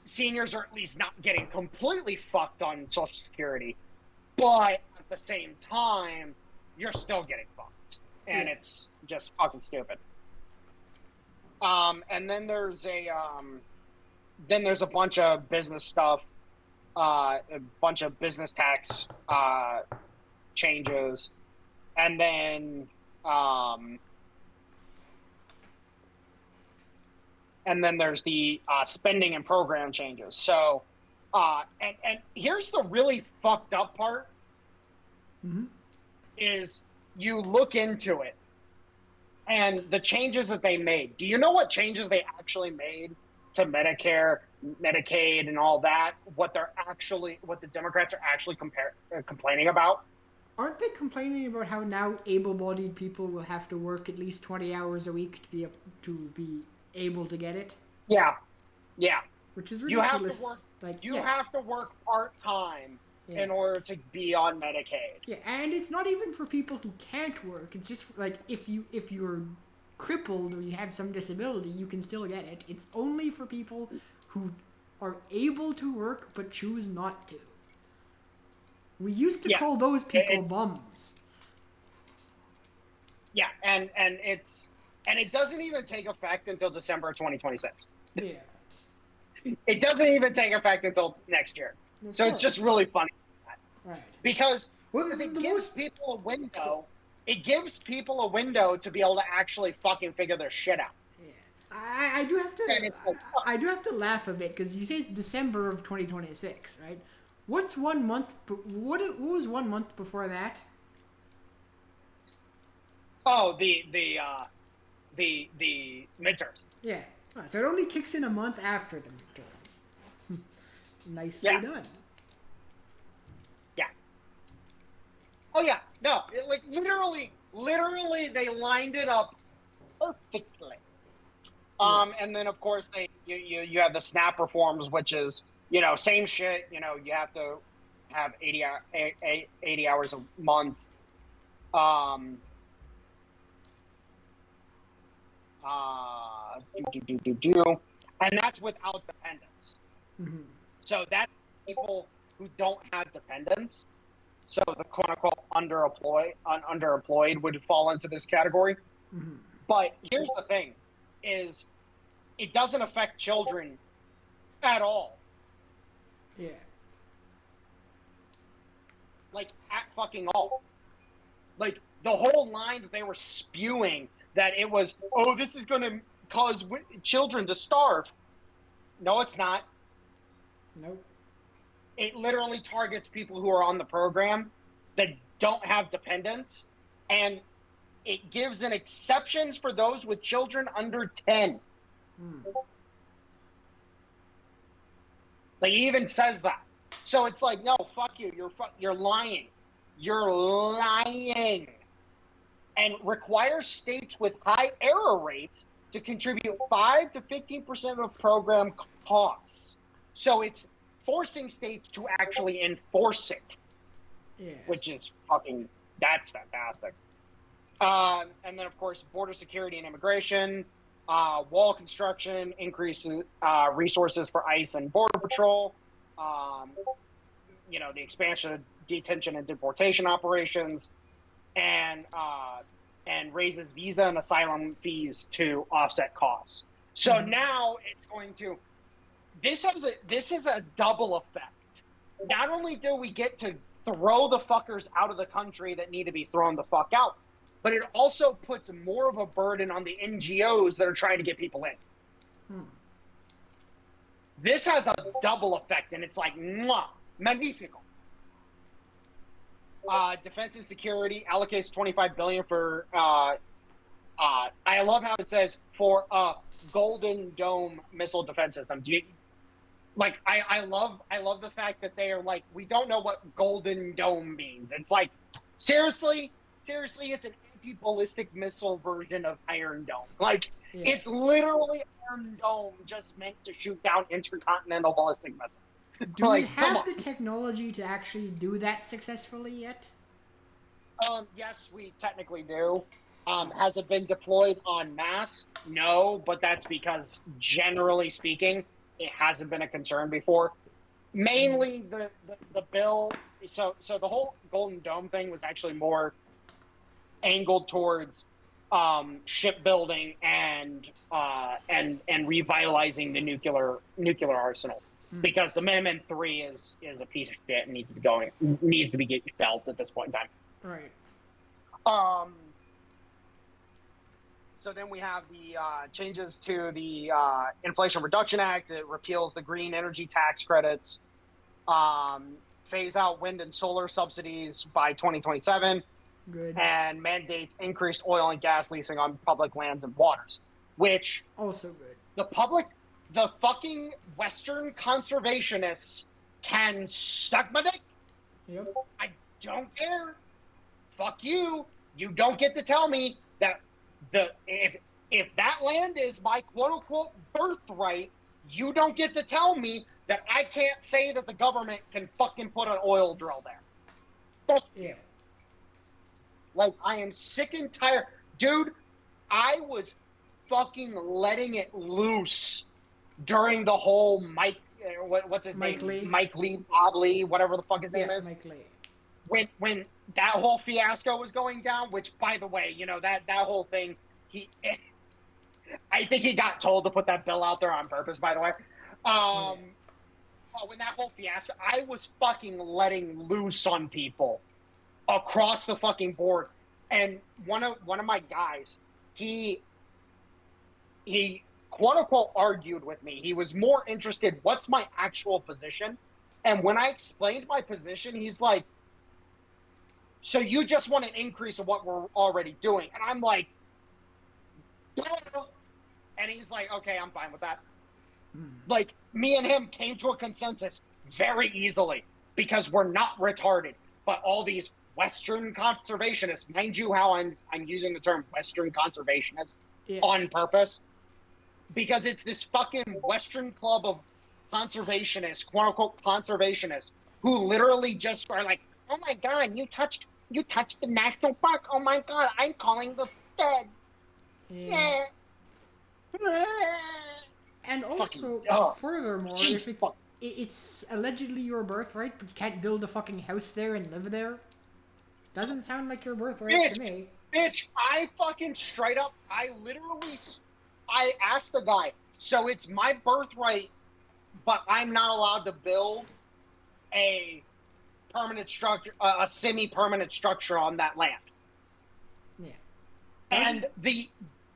Seniors are at least not getting completely fucked on Social Security, but at the same time, you're still getting fucked, and it's just fucking stupid. And then there's a bunch of business stuff, a bunch of business tax changes, and then there's the spending and program changes. So, and here's the really fucked up part, is you look into it, and the changes that they made. Do you know what changes they actually made to Medicare, Medicaid, and all that? What the Democrats are actually complaining about? Aren't they complaining about how now able-bodied people will have to work at least 20 hours a week to be able to get it? Yeah. Which is ridiculous. You have to work part-time in order to be on Medicaid. Yeah, and it's not even for people who can't work. It's just like if you're crippled or you have some disability, you can still get it. It's only for people who are able to work but choose not to. We used to call those people bums. Yeah, and it doesn't even take effect until December of 2026. Yeah. It doesn't even take effect until next year. So it's just really funny. Right. Because it gives people a window. It gives people a window to be able to actually fucking figure their shit out. Yeah. I do have to laugh a bit, because you say it's December of 2026, right? What's 1 month? What was 1 month before that? Oh, the midterms. Yeah. So it only kicks in a month after the midterms. nicely done. Yeah. Oh yeah, no, like literally, they lined it up perfectly. And then of course you have the SNAP reforms, which is same shit. You have to have 80 hours a month. And that's without dependents. Mm-hmm. So that's people who don't have dependents. So the quote unquote underemployed would fall into this category. Mm-hmm. But here's the thing: is it doesn't affect children at all. Yeah. Like at fucking all. Like the whole line that they were spewing that it was, oh, this is going to cause children to starve. No, it's not. Nope. It literally targets people who are on the program that don't have dependents, and it gives an exceptions for those with children under 10. Like, he even says that. So it's like, no, fuck you. You're lying. You're lying. And requires states with high error rates to contribute 5 to 15% of program costs. So it's forcing states to actually enforce it. Yeah. Which is fucking, that's fantastic. And then, of course, border security and immigration, wall construction, increases resources for ICE and Border Patrol, the expansion of detention and deportation operations, and raises visa and asylum fees to offset costs. So now it's going to. This is a double effect. Not only do we get to throw the fuckers out of the country that need to be thrown the fuck out, but it also puts more of a burden on the NGOs that are trying to get people in. This has a double effect, and it's like, magnifico. Defense and security allocates $25 billion for. I love how it says for a Golden Dome missile defense system. I love the fact that they are like, we don't know what Golden Dome means. It's like, seriously, it's an anti-ballistic missile version of Iron Dome. Like, It's literally Iron Dome just meant to shoot down intercontinental ballistic missiles. Do we have the technology to actually do that successfully yet? Yes, we technically do. Has it been deployed en masse? No, but that's because, generally speaking, it hasn't been a concern before. Mainly the bill. So the whole Golden Dome thing was actually more angled towards shipbuilding and revitalizing the nuclear arsenal. Because the Minimum 3 is a piece of shit and needs to be getting felt at this point in time. Right. So then we have the changes to the Inflation Reduction Act. It repeals the green energy tax credits, phase out wind and solar subsidies by 2027, Good. and mandates increased oil and gas leasing on public lands and waters, which Also good. the fucking Western conservationists can suck my dick. Yep. I don't care. Fuck you. You don't get to tell me that if that land is my quote unquote birthright, you don't get to tell me that I can't say that the government can fucking put an oil drill there. Yeah. Like, I am sick and tired. Dude, I was fucking letting it loose during the whole what's his Mike name? Lee. Mike Lee, Bob Lee, whatever the fuck his name is. Mike Lee. When that whole fiasco was going down, which, by the way, that whole thing, I think he got told to put that bill out there on purpose, by the way. When that whole fiasco, I was fucking letting loose on people across the fucking board. And one of my guys, he quote unquote argued with me. He was more interested, what's my actual position? And when I explained my position, he's like, so you just want an increase of what we're already doing? And I'm like, and he's like, okay, I'm fine with that. Like, me and him came to a consensus. very easily because we're not retarded. But all these Western conservationists, mind you how I'm using the term Western conservationists on purpose, because it's this fucking Western club of conservationists, quote unquote conservationists, who literally just are like, oh my God, you touched the national park. Oh my God, I'm calling the Fed. Yeah. And also, furthermore, if it's allegedly your birthright, but you can't build a fucking house there and live there, doesn't sound like your birthright to me. Bitch, I fucking straight up, I asked the guy, so it's my birthright, but I'm not allowed to build a permanent structure, a semi-permanent structure on that land. Yeah. And the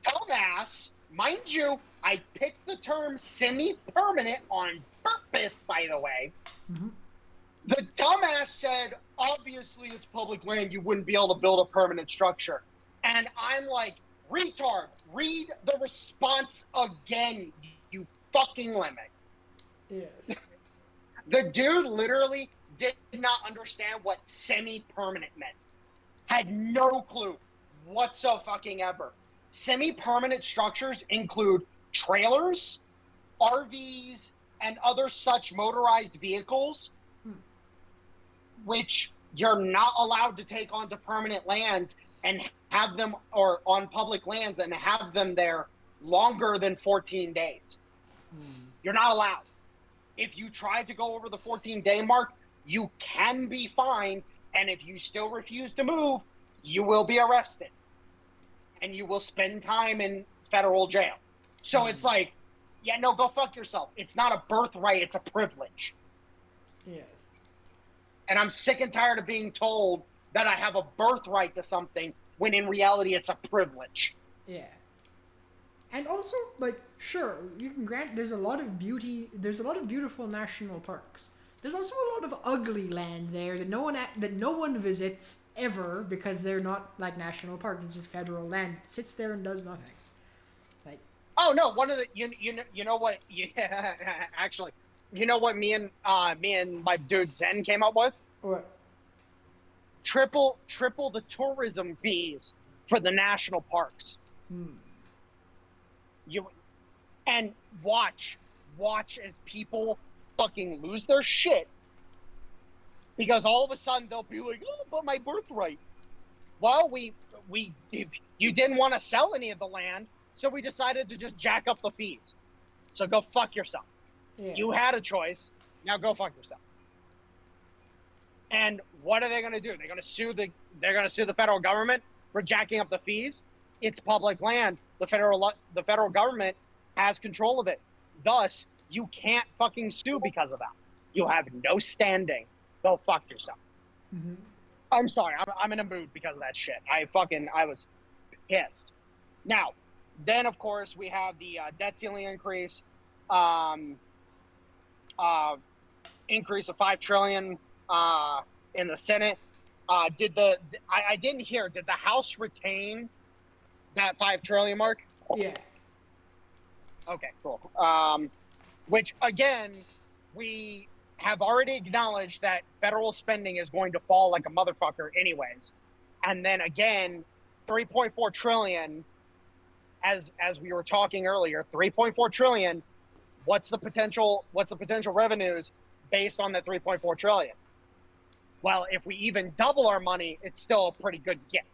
dumbass, mind you, I picked the term semi-permanent on purpose, by the way. Mm-hmm. The dumbass said, obviously it's public land, you wouldn't be able to build a permanent structure. And I'm like, retard, read the response again, you fucking limit. Yes. The dude literally did not understand what semi-permanent meant. Had no clue whatsoever. Semi-permanent structures include trailers, RVs, and other such motorized vehicles, which you're not allowed to take onto permanent lands and have them, or on public lands and have them there longer than 14 days. You're not allowed. If you try to go over the 14-day mark, you can be fined, and if you still refuse to move, you will be arrested. And you will spend time in federal jail. So it's like, yeah, no, go fuck yourself. It's not a birthright, it's a privilege. Yes. And I'm sick and tired of being told that I have a birthright to something when in reality it's a privilege. Yeah. And also, like, sure, you can grant there's a lot of beautiful national parks. There's also a lot of ugly land there that no one visits ever because they're not like national parks. It's just federal land. It sits there and does nothing. Like, oh no, one of the you know what? Yeah, actually, you know what? Me and my dude Zen came up with. What? Triple the tourism fees for the national parks. And watch as people fucking lose their shit because all of a sudden they'll be like, oh, but my birthright. Well, you didn't want to sell any of the land, so we decided to just jack up the fees. So go fuck yourself. Yeah. You had a choice. Now go fuck yourself. And what are they going to do? They're going to sue the federal government for jacking up the fees. It's public land. The federal government has control of it. Thus, you can't fucking sue because of that. You have no standing. Go fuck yourself. Mm-hmm. I'm sorry. I'm in a mood because of that shit. I was pissed. Now, then of course we have the debt ceiling increase, increase of $5 trillion in the Senate. I didn't hear. Did the House retain that $5 trillion mark? Yeah. Okay, cool. Which again, we have already acknowledged that federal spending is going to fall like a motherfucker anyways. And then again, 3.4 trillion, as we were talking earlier, 3.4 trillion, what's the potential revenues based on that 3.4 trillion? Well, if we even double our money, it's still a pretty good get.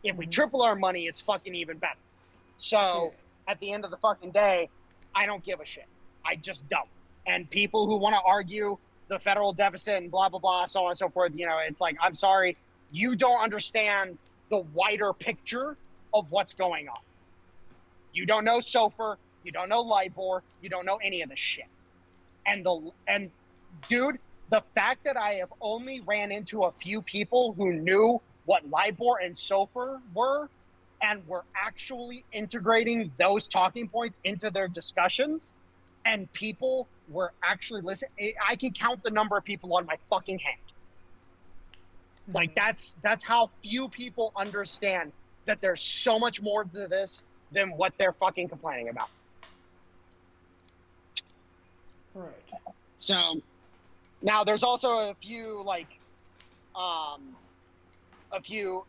If we triple our money, it's fucking even better. So at the end of the fucking day, I don't give a shit. I just don't. And people who want to argue the federal deficit and blah, blah, blah, so on and so forth, it's like, I'm sorry, you don't understand the wider picture of what's going on. You don't know SOFR, you don't know LIBOR, you don't know any of this shit. And dude, the fact that I have only ran into a few people who knew what LIBOR and SOFR were and were actually integrating those talking points into their discussions, and people were actually listening. I can count the number of people on my fucking hand. Like, that's how few people understand that there's so much more to this than what they're fucking complaining about. Right. So, Now, there's also a few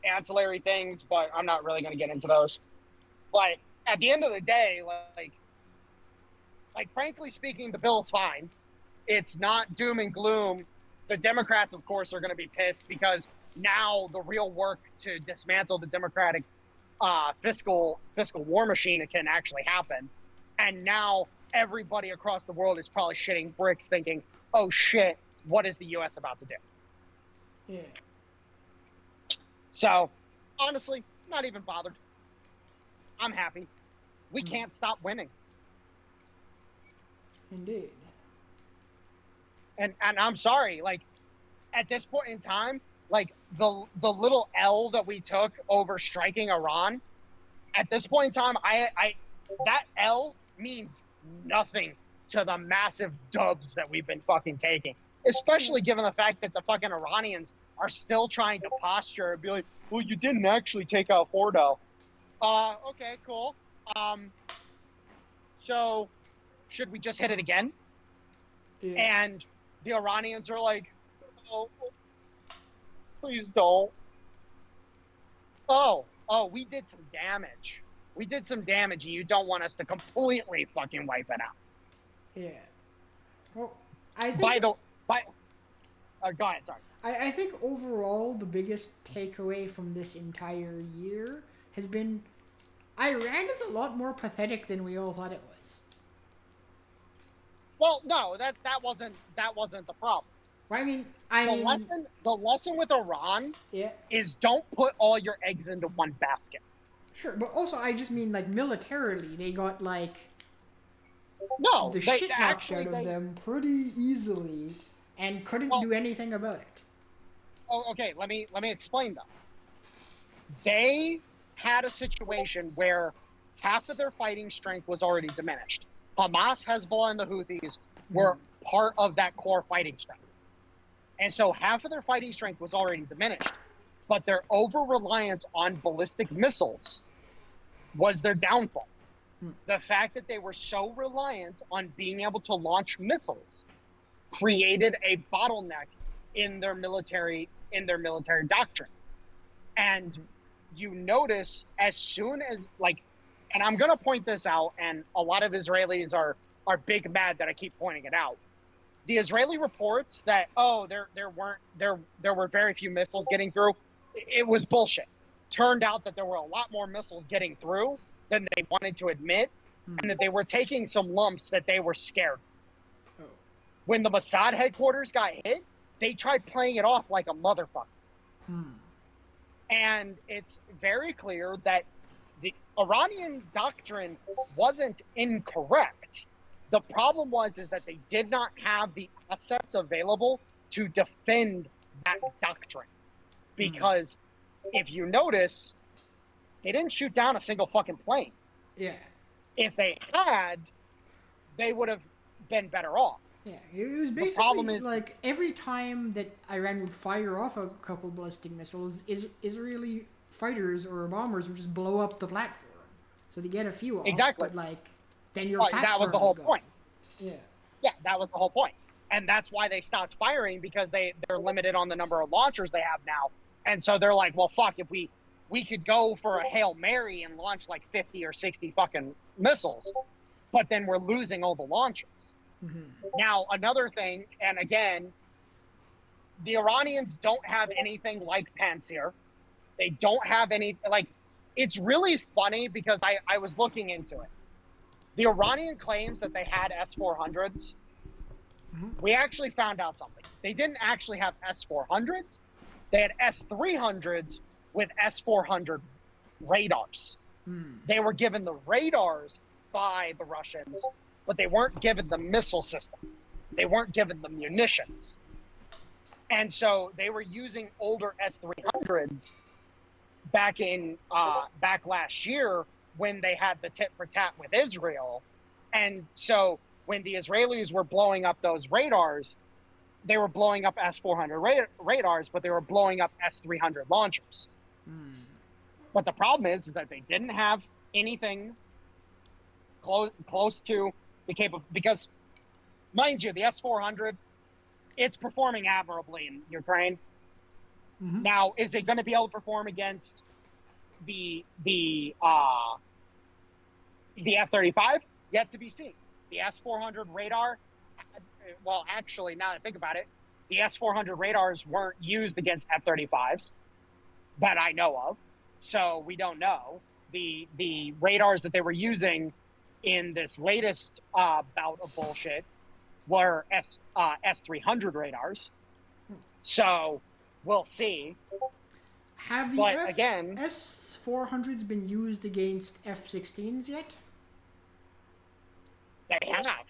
ancillary things, but I'm not really going to get into those. But at the end of the day, frankly speaking, the bill's fine. It's not doom and gloom. The Democrats, of course, are going to be pissed because now the real work to dismantle the Democratic fiscal war machine can actually happen. And now everybody across the world is probably shitting bricks thinking, oh shit, what is the U.S. about to do? Yeah. So, honestly, not even bothered. I'm happy. We can't stop winning. Indeed. And I'm sorry, like, at this point in time, like, the little L that we took over striking Iran, at this point in time, that L means nothing to the massive dubs that we've been fucking taking. Especially given the fact that the fucking Iranians are still trying to posture and be like, well, you didn't actually take out Fordo. Okay, cool. So, should we just hit it again? Yeah. And the Iranians are like, oh, please don't. Oh, we did some damage. We did some damage, and you don't want us to completely fucking wipe it out. Yeah. Well, I think... go ahead, sorry. I think overall the biggest takeaway from this entire year has been Iran is a lot more pathetic than we all thought it was. Well, no, that wasn't the problem. I mean, the lesson with Iran is don't put all your eggs into one basket. Sure, but also I just mean like militarily, they got like the shit knocked out of them pretty easily and couldn't do anything about it. Oh, okay. Let me explain though. They had a situation where half of their fighting strength was already diminished. Hamas, Hezbollah, and the Houthis were part of that core fighting strength. And so half of their fighting strength was already diminished, but their over-reliance on ballistic missiles was their downfall. The fact that they were so reliant on being able to launch missiles created a bottleneck in their military doctrine. And you notice as soon as and I'm going to point this out, and a lot of Israelis are big mad that I keep pointing it out. The Israeli reports that, there were very few missiles getting through. It was bullshit. Turned out that there were a lot more missiles getting through than they wanted to admit, and that they were taking some lumps that they were scared. Oh. When the Mossad headquarters got hit, they tried playing it off like a motherfucker. And it's very clear that the Iranian doctrine wasn't incorrect. The problem is that they did not have the assets available to defend that doctrine. Because if you notice, they didn't shoot down a single fucking plane. Yeah. If they had, they would have been better off. Yeah, it was basically like every time that Iran would fire off a couple ballistic missiles, Israeli fighters or bombers would just blow up the platform. So they get a few off. Exactly. But then your platform that was the whole point. Yeah. Yeah, that was the whole point. And that's why they stopped firing, because they're limited on the number of launchers they have now. And so they're like, well, fuck, if we could go for a Hail Mary and launch 50 or 60 fucking missiles, but then we're losing all the launchers. Now, another thing, and again, the Iranians don't have anything like Pantsir. They don't have any, it's really funny because I was looking into it. The Iranian claims that they had S-400s. We actually found out something. They didn't actually have S-400s. They had S-300s with S-400 radars. They were given the radars by the Russians, but they weren't given the missile system. They weren't given the munitions. And so they were using older S-300s back last year when they had the tit for tat with Israel. And so when the Israelis were blowing up those radars, they were blowing up S-400 radars, but they were blowing up S-300 launchers. But the problem is that they didn't have anything close to the capable, because mind you, the S-400 it's performing admirably in Ukraine. Mm-hmm. Now, is it going to be able to perform against the F-35? Yet to be seen. The S-400 radar, well, actually, now that I think about it, the S-400 radars weren't used against F-35s that I know of, so we don't know. The radars that they were using in this latest bout of bullshit were S-300 radars, so we'll see. Have the But again, S-400s been used against F-16s yet? they have,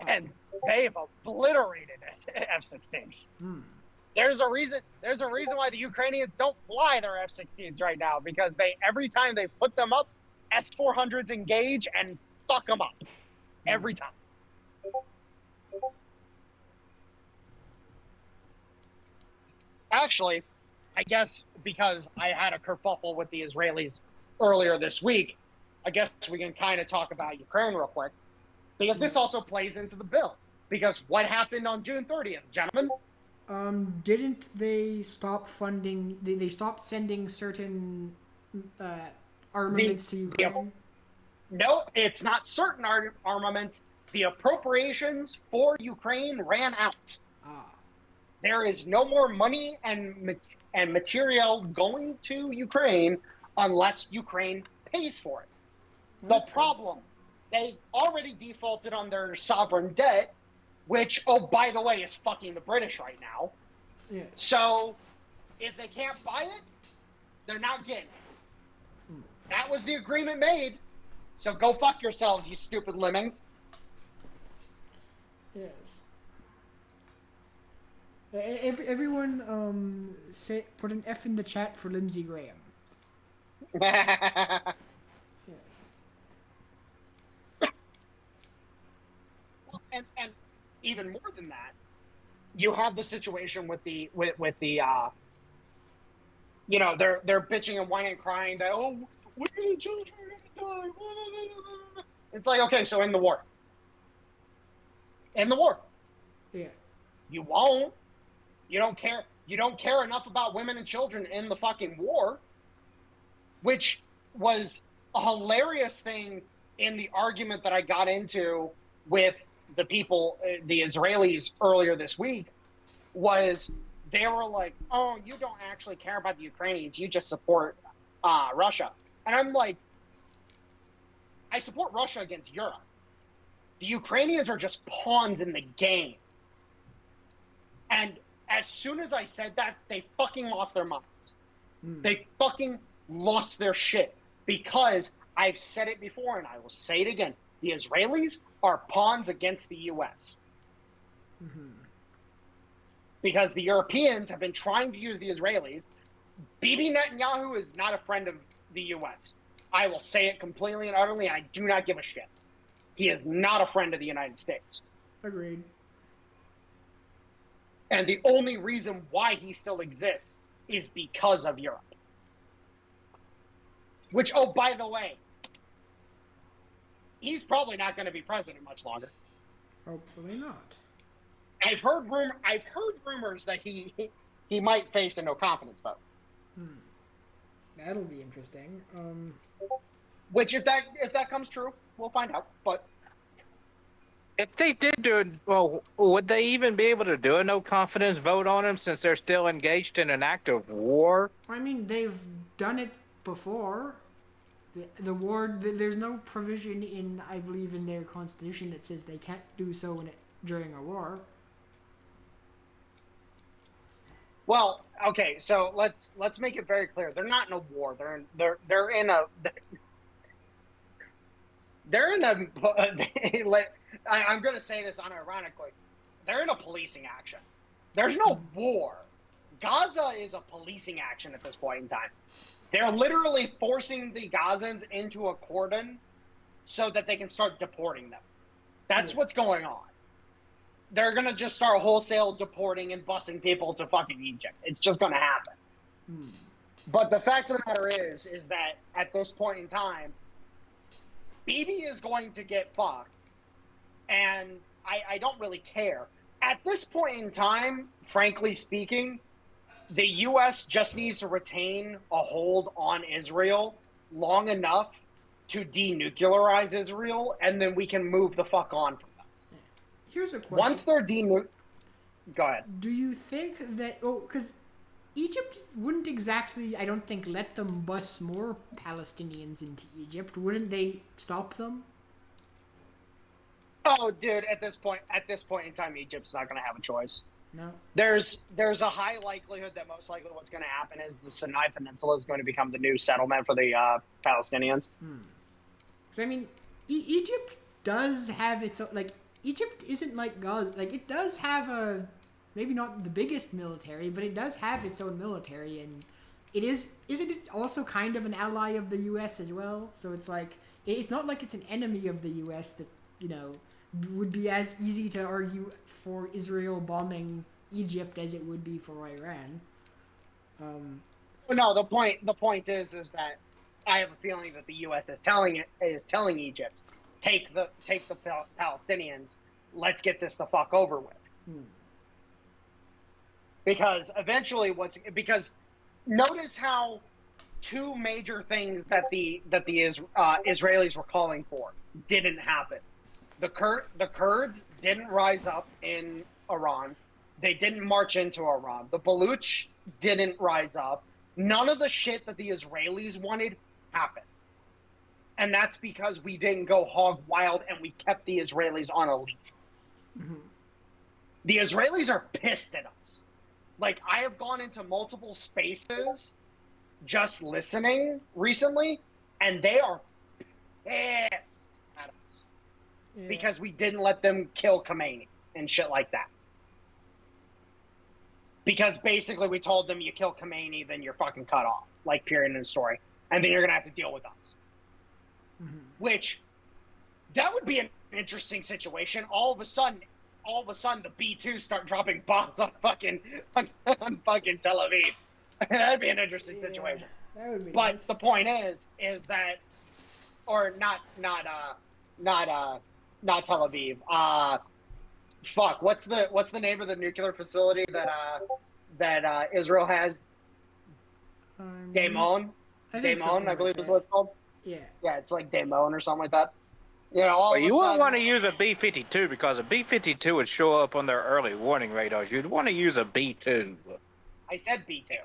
and they've obliterated F-16s. There's a reason why the Ukrainians don't fly their F-16s right now, because every time they put them up, S-400s engage and fuck them up. Every time. Actually, I guess because I had a kerfuffle with the Israelis earlier this week, I guess we can kind of talk about Ukraine real quick, because this also plays into the bill. Because what happened on June 30th, gentlemen? Didn't they stop funding? They stopped sending certain armaments to Ukraine? No, it's not certain armaments. The appropriations for Ukraine ran out. There is no more money and material going to Ukraine unless Ukraine pays for it. The problem, they already defaulted on their sovereign debt, which, oh, by the way, is fucking the British right now. Yeah. So, if they can't buy it, they're not getting it. That was the agreement made. So go fuck yourselves, you stupid lemmings. Yes. Everyone put an F in the chat for Lindsey Graham. Yes. And even more than that, you have the situation with the you know, they're bitching and whining and crying that, oh, women and children are gonna die. It's like, okay, so end the war. End the war. Yeah. You won't. You don't care. You don't care enough about women and children in the fucking war, which was a hilarious thing in the argument that I got into with the people, the Israelis earlier this week, was they were like, oh, you don't actually care about the Ukrainians. You just support Russia. And I'm like, I support Russia against Europe. The Ukrainians are just pawns in the game. And as soon as I said that, they fucking lost their minds. They fucking lost their shit. Because I've said it before and I will say it again. The Israelis are pawns against the U.S. Because the Europeans have been trying to use the Israelis. Bibi Netanyahu is not a friend of the U.S. I will say it completely and utterly. I do not give a shit. He is not a friend of the United States. Agreed. And the only reason why he still exists is because of Europe. Which, oh, by the way, he's probably not going to be president much longer. Hopefully not. I've heard rumors that he might face a no confidence vote. That'll be interesting. Which, if that comes true, we'll find out. But if they did do it, well, would they even be able to do a no confidence vote on him since they're still engaged in an active war? I mean, they've done it before. The war, there's no provision in, I believe, in their constitution that says they can't do so during a war. Well, okay, so let's make it very clear. They're not in a war. They're in a I'm going to say this unironically. They're in a policing action. There's no war. Gaza is a policing action at this point in time. They're literally forcing the Gazans into a cordon so that they can start deporting them. That's what's going on. They're going to just start wholesale deporting and busing people to fucking Egypt. It's just going to happen. But the fact of the matter is that at this point in time, Bibi is going to get fucked. And I don't really care At this point in time, frankly speaking, the U.S. just needs to retain a hold on Israel long enough to denuclearize Israel, and then we can move the fuck on from them. Here's a question. Once they're go ahead. Do you think that... Oh, because Egypt wouldn't exactly, I don't think, let them bus more Palestinians into Egypt. Wouldn't they stop them? Oh, dude, at this point in time, Egypt's not going to have a choice. No. There's a high likelihood that most likely what's going to happen is the Sinai Peninsula is going to become the new settlement for the Palestinians. Because, I mean, Egypt does have its own... Like, Egypt isn't like Gaza. Like, it does have a... Maybe not the biggest military, but it does have its own military, and it is... Isn't it also kind of an ally of the U.S. as well? So it's like... It's not like it's an enemy of the U.S. that, you know, would be as easy to argue for Israel bombing Egypt as it would be for Iran. No, the point is that I have a feeling that the U.S. is telling Egypt, take the Palestinians, let's get this the fuck over with. Because eventually, because notice how two major things that the Israelis were calling for didn't happen. The Kurds didn't rise up in Iran. They didn't march into Iran. The Baluch didn't rise up. None of the shit that the Israelis wanted happened. And that's because we didn't go hog wild and we kept the Israelis on a leash. The Israelis are pissed at us. Like, I have gone into multiple spaces just listening recently, and they are pissed at us. Yeah. Because we didn't let them kill Khomeini and shit like that. Because basically we told them, you kill Khomeini, then you're fucking cut off. Like, period in the story. And then you're going to have to deal with us. Which, that would be an interesting situation. All of a sudden, the B-2s start dropping bombs on fucking Tel Aviv. That'd be an interesting situation. That would be but nice. The point is that, or not Tel Aviv. Fuck. What's the name of the nuclear facility that Israel has? Daimon. Daimon, I believe is what it's called. Yeah. Yeah, it's like Daimon or something like that. You know, you wouldn't want to use a B-52 because a B-52 would show up on their early warning radars. You'd want to use a B-2. I said B-2.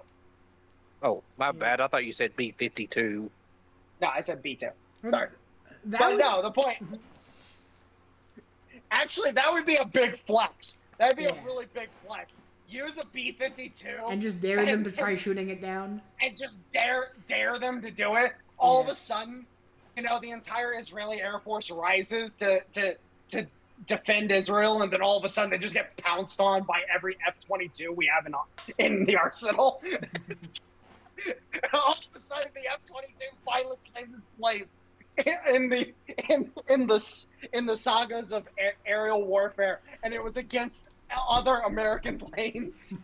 Oh, my bad. I thought you said B-52. No, I said B-2. Sorry. No, the point... Actually, that would be a big flex. That'd be a really big flex. Use a B-52... And just dare them to try shooting it down? And just dare them to do it. All of a sudden, you know, the entire Israeli Air Force rises to defend Israel, and then all of a sudden they just get pounced on by every F-22 we have in the arsenal. All of a sudden, the F-22 finally claims its place in the sagas of aerial warfare, and it was against other American planes.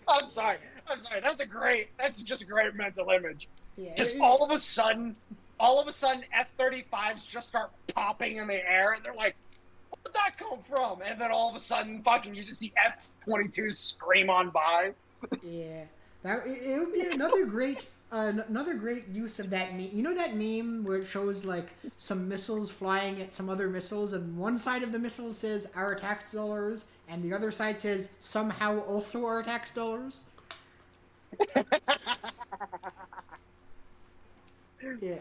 I'm sorry. That's just a great mental image. Yeah, just all of a sudden, F-35s just start popping in the air, and they're like, where did that come from? And then all of a sudden, fucking, you just see F-22s scream on by. Yeah. It would be another great use of that meme. You know that meme where it shows, like, some missiles flying at some other missiles, and one side of the missile says, our tax dollars, and the other side says, somehow also our tax dollars? Yeah,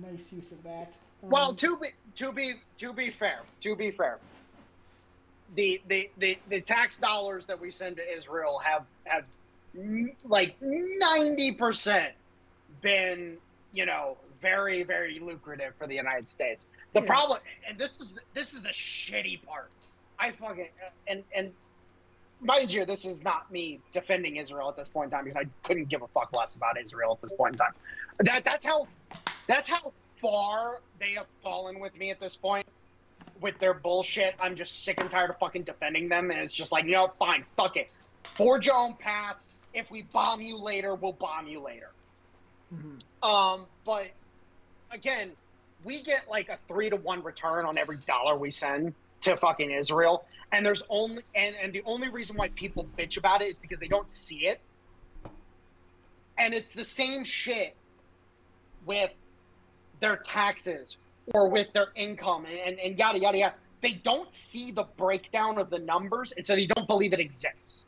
nice use of that. Well, to be fair, the tax dollars that we send to Israel have like 90% been, you know, very, very lucrative for the United States. The problem, and this is the shitty part. I fucking and mind you, this is not me defending Israel at this point in time, because I couldn't give a fuck less about Israel at this point in time. That's how far they have fallen with me at this point with their bullshit. I'm just sick and tired of fucking defending them, and it's just like, you know, fine, fuck it. Forge your own path. If we bomb you later, we'll bomb you later. But again, we get like a 3-to-1 return on every dollar we send to fucking Israel, and there's only and the only reason why people bitch about it is because they don't see it. And it's the same shit with their taxes or with their income and yada yada yada. They don't see the breakdown of the numbers, and so they don't believe it exists.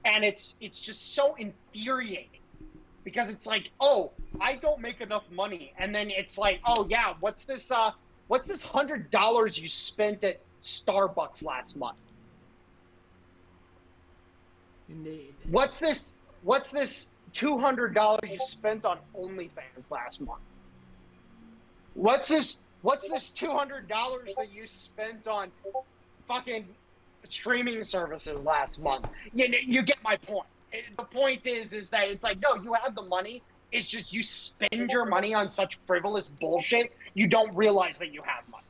And it's just so infuriating because it's like, oh, I don't make enough money, and then it's like, oh yeah, what's this $100 you spent at Starbucks last month? Indeed. What's this $200 you spent on OnlyFans last month? What's this $200 that you spent on fucking streaming services last month? You get my point. The point is that it's like, no, you have the money. It's just you spend your money on such frivolous bullshit, you don't realize that you have money.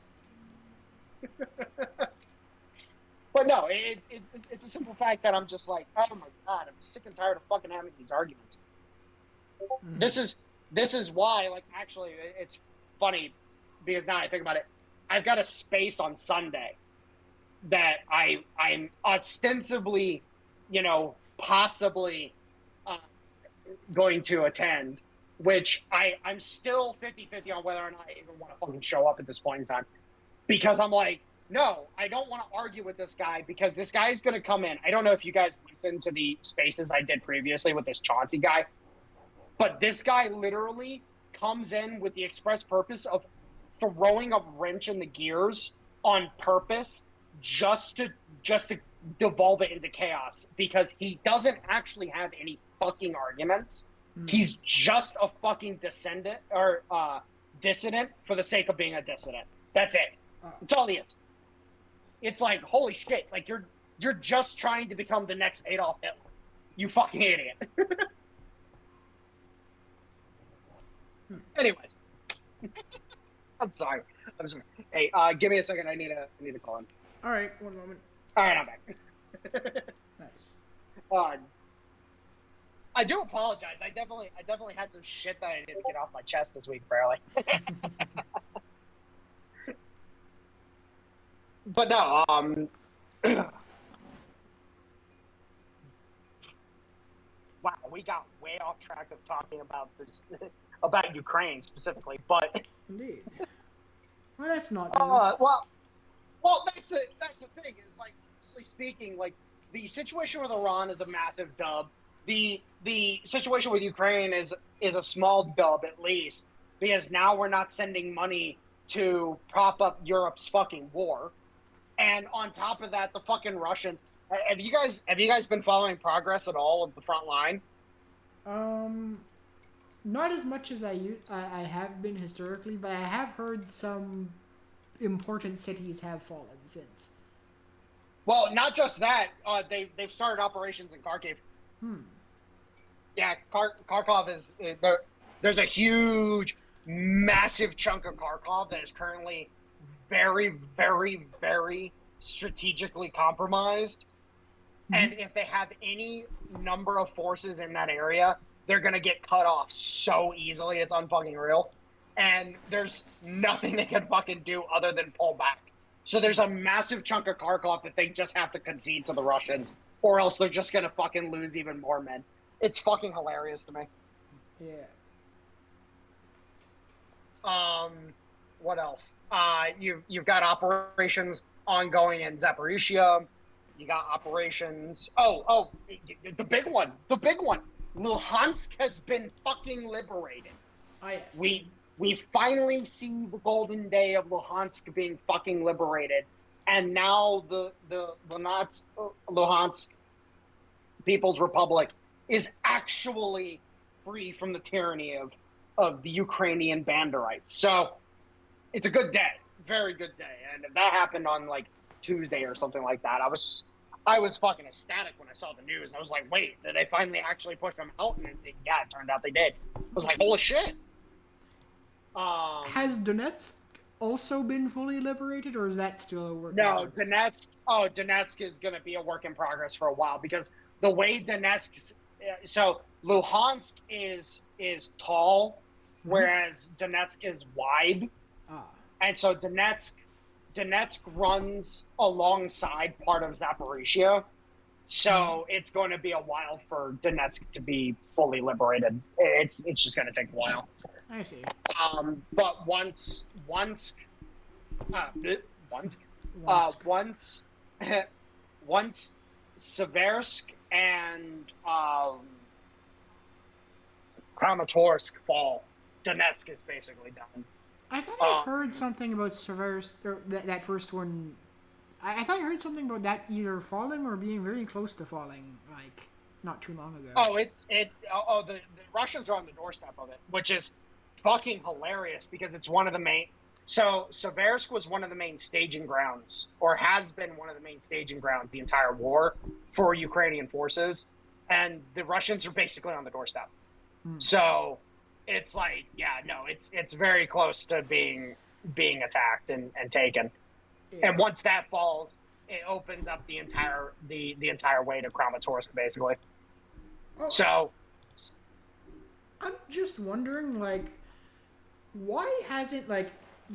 But no, it's a simple fact that I'm just like, oh my God, I'm sick and tired of fucking having these arguments. Mm-hmm. This is why, like, actually, it's funny because now I think about it, I've got a space on Sunday that I'm ostensibly, possibly going to attend, which I'm still 50-50 on whether or not I even want to fucking show up at this point in time, because I'm like, no, I don't want to argue with this guy because this guy is going to come in. I don't know if you guys listened to the spaces I did previously with this Chauncey guy, but this guy literally comes in with the express purpose of throwing a wrench in the gears on purpose just to devolve it into chaos because he doesn't actually have any fucking arguments. He's just a fucking dissident for the sake of being a dissident. That's it. That's all he is. It's like, holy shit, like you're just trying to become the next Adolf Hitler. You fucking idiot. Anyways. I'm sorry. Hey, give me a second. I need to call him. All right, one moment. All right, I'm back. Nice. I do apologize. I definitely had some shit that I needed to get off my chest this week, barely. But no, wow, we got way off track of talking about this, about Ukraine specifically, but indeed. Well, that's not. Well, that's the thing is, like, honestly speaking, like the situation with Iran is a massive dub. The situation with Ukraine is a small dub at least, because now we're not sending money to prop up Europe's fucking war. And on top of that, the fucking Russians. Have you guys been following progress at all of the front line? Not as much as I have been historically, but I have heard some important cities have fallen since. Well, not just that. They've started operations in Kharkiv. Yeah, Kharkov is there. There's a huge, massive chunk of Kharkov that is currently very, very, very strategically compromised. And if they have any number of forces in that area, they're going to get cut off so easily. It's unfucking real. And there's nothing they can fucking do other than pull back. So there's a massive chunk of Kharkov that they just have to concede to the Russians, or else they're just going to fucking lose even more men. It's fucking hilarious to me. Yeah. What else? You've got operations ongoing in Zaporizhia. You got operations. The big one. Luhansk has been fucking liberated. Oh, yes. We finally see the golden day of Luhansk being fucking liberated, and now the Luhansk People's Republic is actually free from the tyranny of the Ukrainian Banderites. So it's a good day, very good day. And if that happened on like Tuesday or something like that, I was fucking ecstatic when I saw the news. I was like, wait, did they finally actually push them out? And it turned out they did. I was like, holy shit. Has Donetsk also been fully liberated, or is that still a work? No, Donetsk is going to be a work in progress for a while, because the way Donetsk, so Luhansk is tall whereas Donetsk is wide. And so Donetsk runs alongside part of Zaporizhia. So it's going to be a while for Donetsk to be fully liberated. It's just going to take a while. I see. But once Seversk and Kramatorsk fall, Donetsk is basically done. I thought I heard something about Seversk, or that first one. I thought I heard something about that either falling or being very close to falling, like, not too long ago. The Russians are on the doorstep of it, which is fucking hilarious because it's one of the main. So Seversk was one of the main staging grounds, or has been one of the main staging grounds the entire war for Ukrainian forces, and the Russians are basically on the doorstep. So it's like, it's very close to being attacked and taken. Yeah. And once that falls, it opens up the entire way to Kramatorsk, basically. Oh, so I'm just wondering, like, why hasn't, like,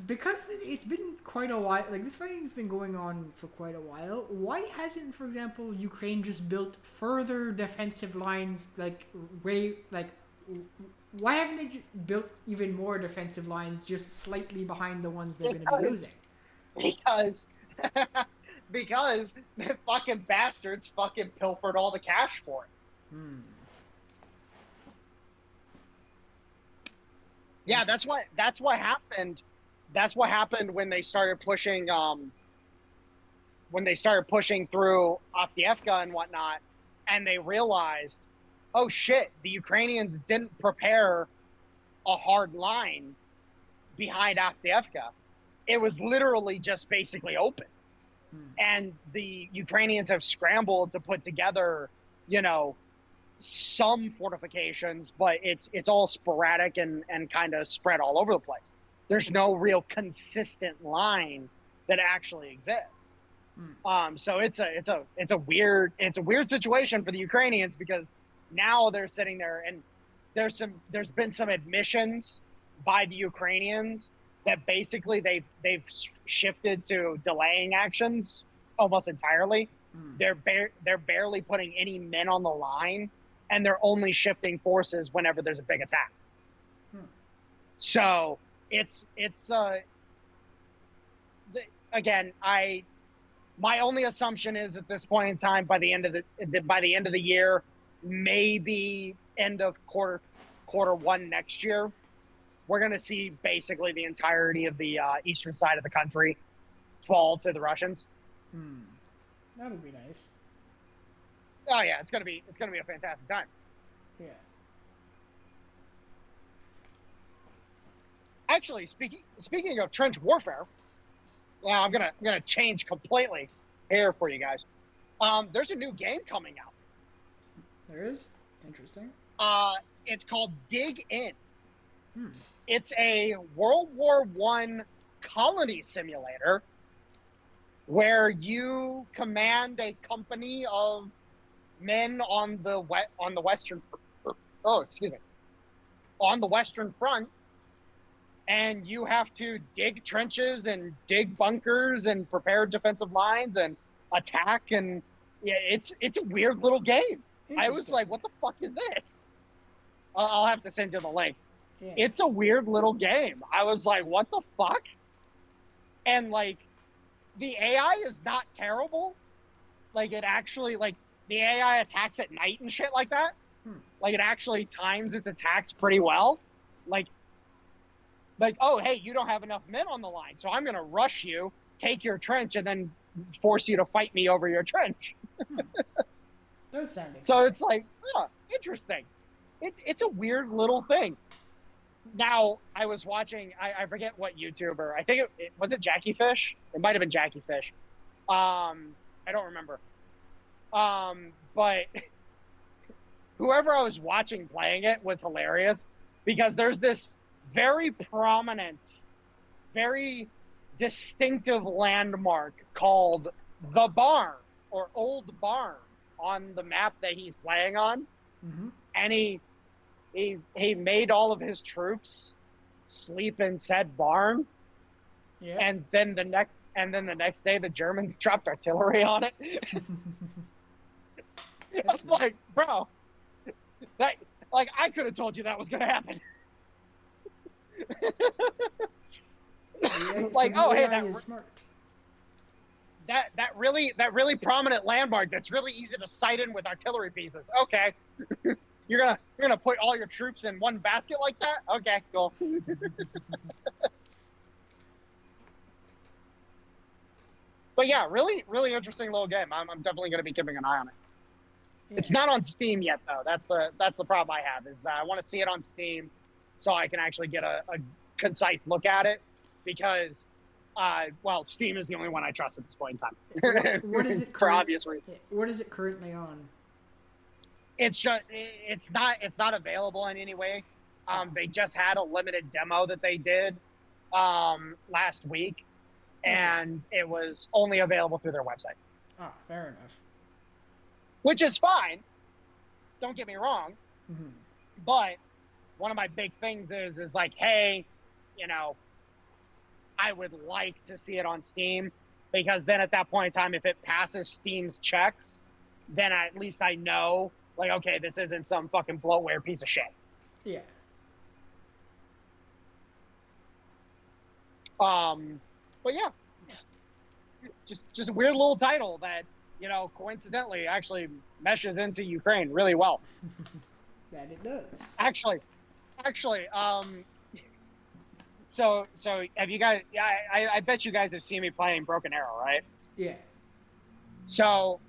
because it's been quite a while, like, this fighting's been going on for quite a while, why hasn't, for example, Ukraine just built further defensive lines, like, why haven't they built even more defensive lines just slightly behind the ones they're going to be using? Because the fucking bastards fucking pilfered all the cash for it. Yeah, that's what happened. That's what happened when they started pushing through Avdiivka and whatnot, and they realized, oh shit, the Ukrainians didn't prepare a hard line behind Avdiivka. It was literally just basically open. And the Ukrainians have scrambled to put together, some fortifications, but it's all sporadic and kind of spread all over the place. There's no real consistent line that actually exists. So it's a weird situation for the Ukrainians, because now they're sitting there, and there's been some admissions by the Ukrainians that basically they've shifted to delaying actions almost entirely. They're barely putting any men on the line, and they're only shifting forces whenever there's a big attack. So again, my only assumption is at this point in time, by the end of the year, maybe end of quarter one next year, we're going to see basically the entirety of the eastern side of the country fall to the Russians. That would be nice. Oh yeah, it's gonna be a fantastic time. Yeah. Actually, speaking of trench warfare, well, I'm gonna change completely here for you guys. There's a new game coming out. There is? Interesting. It's called Dig In. It's a World War I colony simulator where you command a company of men on the western front, and you have to dig trenches and dig bunkers and prepare defensive lines and attack, and it's a weird little game. I was like, what the fuck is this? I'll have to send you the link. Yeah. It's a weird little game. I was like, what the fuck? And like, the AI is not terrible. Like, it actually, like, the AI attacks at night and shit like that. Like, it actually times its attacks pretty well. Like, oh, hey, you don't have enough men on the line, so I'm going to rush you, take your trench, and then force you to fight me over your trench. Does sound interesting. So it's like, interesting. It's a weird little thing. Now, I was watching, I forget what YouTuber, I think was it Jackie Fish? It might have been Jackie Fish. I don't remember. But whoever I was watching playing it was hilarious, because there's this very prominent, very distinctive landmark called the Barn, or Old Barn, on the map that he's playing on. And he made all of his troops sleep in said barn, Yeah. and then the next day the Germans dropped artillery on it. I was like, bro, that like I could have told you that was gonna happen. Yeah, Like, so the oh, hey, AI is smart. that really prominent landmark that's really easy to sight in with artillery pieces. Okay. You're gonna put all your troops in one basket like that? Okay, cool. But yeah, really interesting little game. I'm definitely gonna be keeping an eye on it. Yeah. It's not on Steam yet though. That's the problem I have, is that I want to see it on Steam so I can actually get a concise look at it, because well, Steam is the only one I trust at this point in time. What is it for obvious reasons? What is it currently on? It's not available in any way. They just had a limited demo that they did last week, and it was only available through their website. Ah, fair enough. Which is fine. Don't get me wrong. Mm-hmm. But one of my big things is like, hey, you know, I would like to see it on Steam, because then at that point in time, if it passes Steam's checks, then at least I know, like, okay, this isn't some fucking bloatware piece of shit. Yeah. But yeah, just a weird little title that, you know, coincidentally actually meshes into Ukraine really well. That it does. Actually, so have you guys? Yeah, I bet you guys have seen me playing Broken Arrow, right? Yeah. So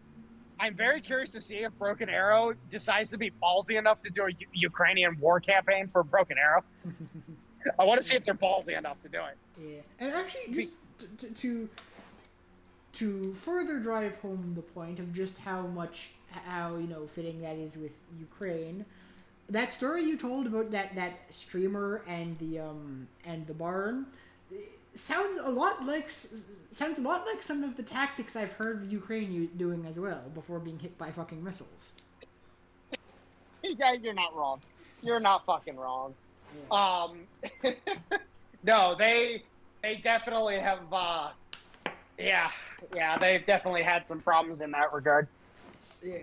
I'm very curious to see if Broken Arrow decides to be ballsy enough to do a Ukrainian war campaign for Broken Arrow. I want to see if they're ballsy enough to do it. Yeah, and actually, just to further drive home the point of just how fitting that is with Ukraine, that story you told about that streamer and the barn sounds a lot like some of the tactics I've heard Ukraine doing as well before being hit by fucking missiles. You guys, you're not wrong. You're not fucking wrong. Yes. No, they definitely have. Yeah, they've definitely had some problems in that regard. Yeah.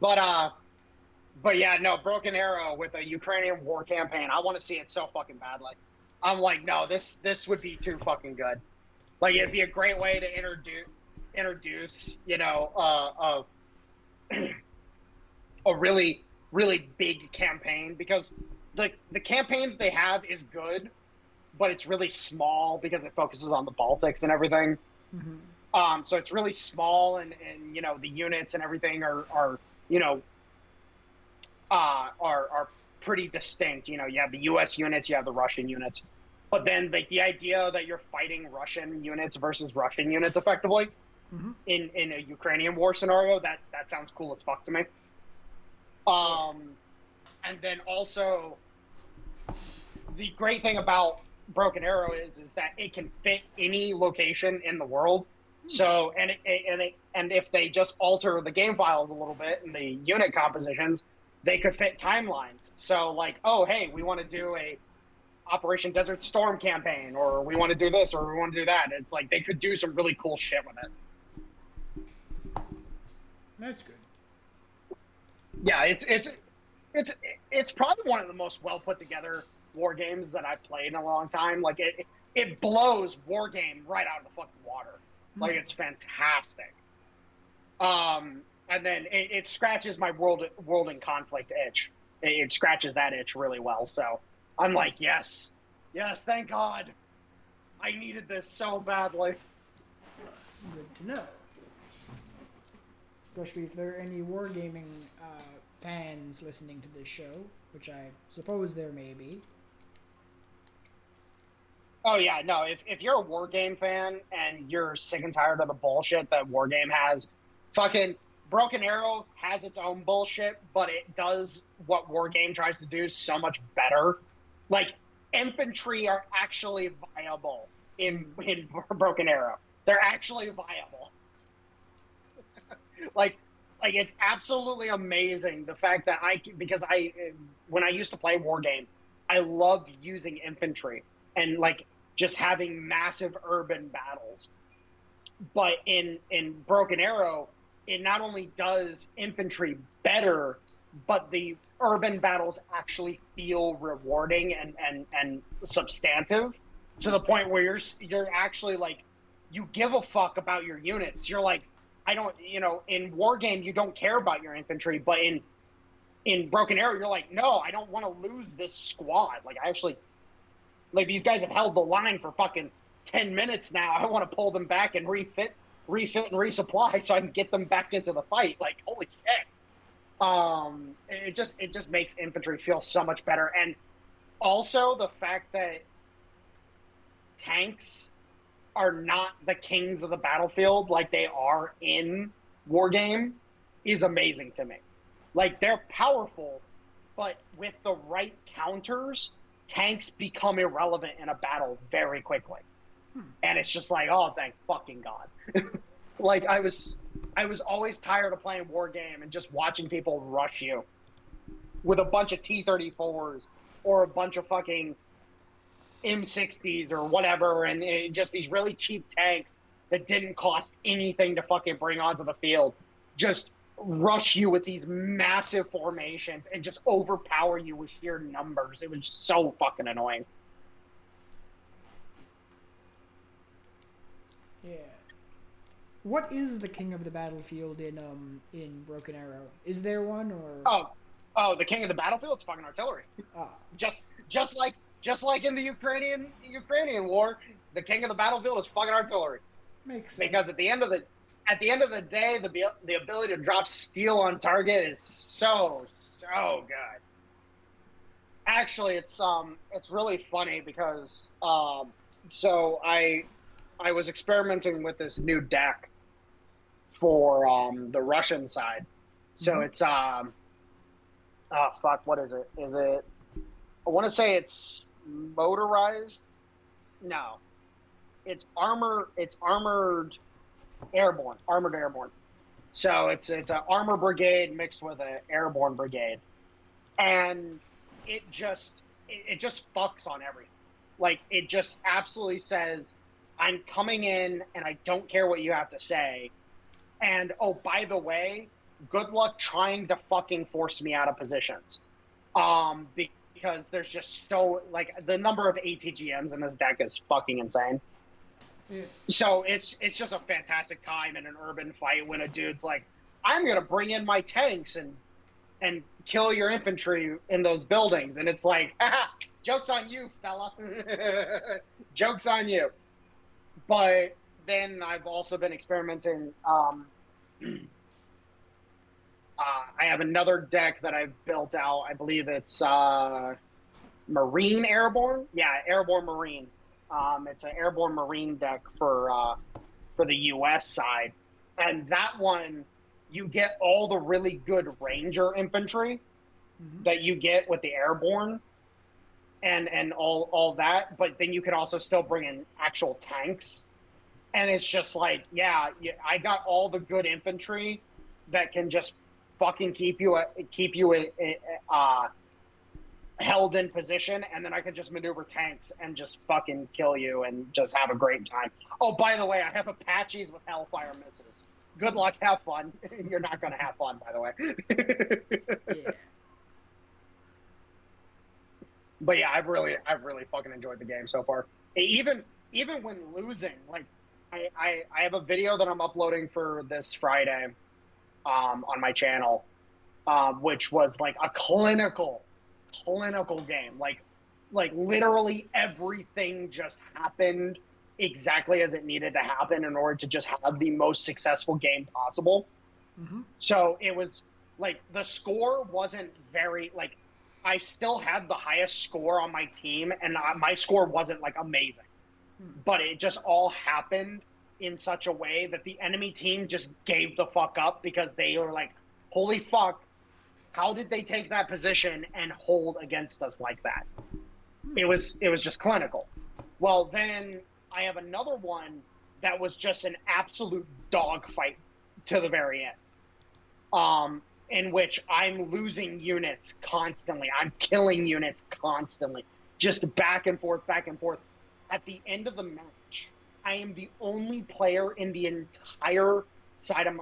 But yeah, no, Broken Arrow with a Ukrainian war campaign. I want to see it so fucking badly. I'm like, no, this would be too fucking good. Like, it'd be a great way to introduce, you know, a really, really big campaign, because the campaign that they have is good, but it's really small because it focuses on the Baltics and everything. Mm-hmm. So it's really small, and you know, the units and everything are you know, are pretty distinct. You know, you have the U.S. units, you have the Russian units, but then like the idea that you're fighting Russian units versus Russian units effectively Mm-hmm. in a Ukrainian war scenario, that sounds cool as fuck to me. And then also, the great thing about Broken Arrow is that it can fit any location in the world. So, and if they just alter the game files a little bit and the unit compositions, they could fit timelines. So, like, oh, hey, we want to do a Operation Desert Storm campaign, or we want to do this, or we want to do that. It's like they could do some really cool shit with it. That's good. Yeah, it's probably one of the most well put together war games that I've played in a long time. Like, it blows war game right out of the fucking water. Like, it's fantastic. And then it scratches my world in conflict itch. It scratches that itch really well. So I'm like, yes, thank God. I needed this so badly. Good to know. Especially if there are any wargaming fans listening to this show, which I suppose there may be. Oh yeah, no, if you're a war game fan and you're sick and tired of the bullshit that war game has, fucking Broken Arrow has its own bullshit, but it does what war game tries to do so much better. Like, infantry are actually viable in Broken Arrow. They're actually viable. like it's absolutely amazing the fact that when I used to play war game, I loved using infantry and like just having massive urban battles. But in Broken Arrow, it not only does infantry better, but the urban battles actually feel rewarding and substantive to the point where you're actually like, you give a fuck about your units. You're like, I don't, in Wargame, you don't care about your infantry, but in Broken Arrow, you're like, no, I don't want to lose this squad. Like, I actually, like, these guys have held the line for fucking 10 minutes now. I want to pull them back and refit and resupply so I can get them back into the fight. Like, holy shit. It just makes infantry feel so much better. And also the fact that tanks are not the kings of the battlefield like they are in Wargame is amazing to me. Like, they're powerful, but with the right counters, tanks become irrelevant in a battle very quickly. And it's just like, oh, thank fucking God. Like, I was always tired of playing Wargame and just watching people rush you with a bunch of T-34s or a bunch of fucking M60s or whatever, and just these really cheap tanks that didn't cost anything to fucking bring onto the field just rush you with these massive formations and just overpower you with sheer numbers. It was so fucking annoying. Yeah. What is the king of the battlefield in Broken Arrow? Is there one or? Oh, the king of the battlefield? It's fucking artillery. Oh. Just like in the Ukrainian war, the king of the battlefield is fucking artillery. Makes sense. Because at the end of the day, the ability to drop steel on target is so good. Actually, it's really funny because so I was experimenting with this new deck for the Russian side. So it's what is it? Is it? I want to say it's motorized. No, it's armored airborne. So it's an armor brigade mixed with an airborne brigade, and it just fucks on everything. Like, it just absolutely says, I'm coming in and I don't care what you have to say. And oh, by the way, good luck trying to fucking force me out of positions. Because there's just so, like, the number of ATGMs in this deck is fucking insane. Yeah. So it's just a fantastic time in an urban fight when a dude's like, I'm gonna bring in my tanks and kill your infantry in those buildings, and it's like, haha, joke's on you, fella. Joke's on you. But then I've also been experimenting. I have another deck that I've built out. I believe it's Marine Airborne. Yeah, Airborne Marine. It's an Airborne Marine deck for the U.S. side. And that one, you get all the really good Ranger infantry that you get with the Airborne and all that. But then you can also still bring in actual tanks. And it's just like, yeah, I got all the good infantry that can just fucking keep you held in position, and then I can just maneuver tanks and just fucking kill you and just have a great time. Oh, by the way, I have Apaches with Hellfire missiles. Good luck, have fun. You're not going to have fun, by the way. Yeah. But yeah, I've really fucking enjoyed the game so far. Even when losing, like, I have a video that I'm uploading for this Friday on my channel, which was like a clinical game. Like literally everything just happened exactly as it needed to happen in order to just have the most successful game possible. So it was like, the score wasn't very, like, I still had the highest score on my team, and my score wasn't like amazing. But it just all happened in such a way that the enemy team just gave the fuck up, because they were like, holy fuck, how did they take that position and hold against us like that? It was just clinical. Well, then I have another one that was just an absolute dogfight to the very end. in which I'm losing units constantly. I'm killing units constantly, just back and forth, back and forth. At the end of the match, I am the only player in the entire side of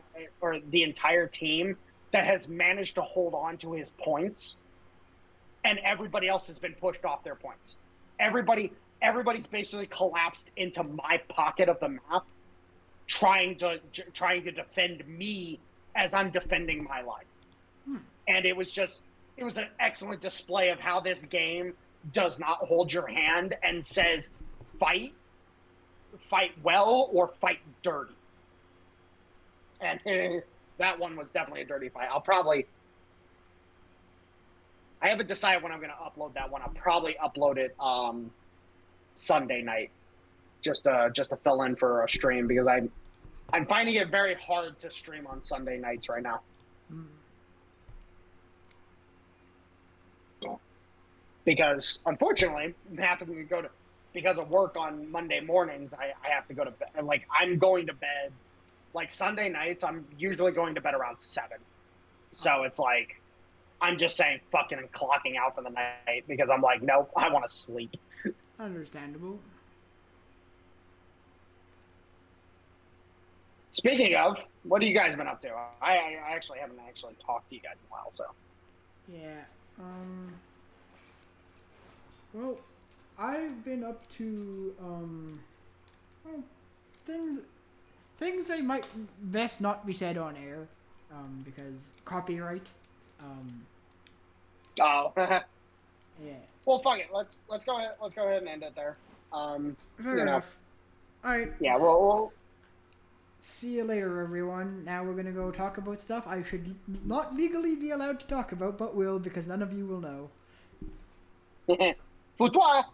the entire team that has managed to hold on to his points, and everybody else has been pushed off their points. Everybody's basically collapsed into my pocket of the map, trying to defend me as I'm defending my life. And it was an excellent display of how this game does not hold your hand and says, fight well or fight dirty. And that one was definitely a dirty fight. I haven't decided when I'm going to upload that one. I'll probably upload it Sunday night, just to fill in for a stream, because I'm finding it very hard to stream on Sunday nights right now. Because unfortunately, because of work on Monday mornings, I have to go to bed. Like, I'm going to bed, like Sunday nights, I'm usually going to bed around 7. So it's like, I'm just saying fucking and clocking out for the night, because I'm like, nope, I want to sleep. Understandable. Speaking of, what have you guys been up to? I actually haven't talked to you guys in a while, so. Yeah. Well, I've been up to things that might best not be said on air, because copyright. Oh. Yeah. Well, fuck it. Let's go ahead and end it there. Fair enough. All right. Yeah. We'll see you later, everyone. Now we're gonna go talk about stuff I should not legally be allowed to talk about, but will, because none of you will know. Foutoir.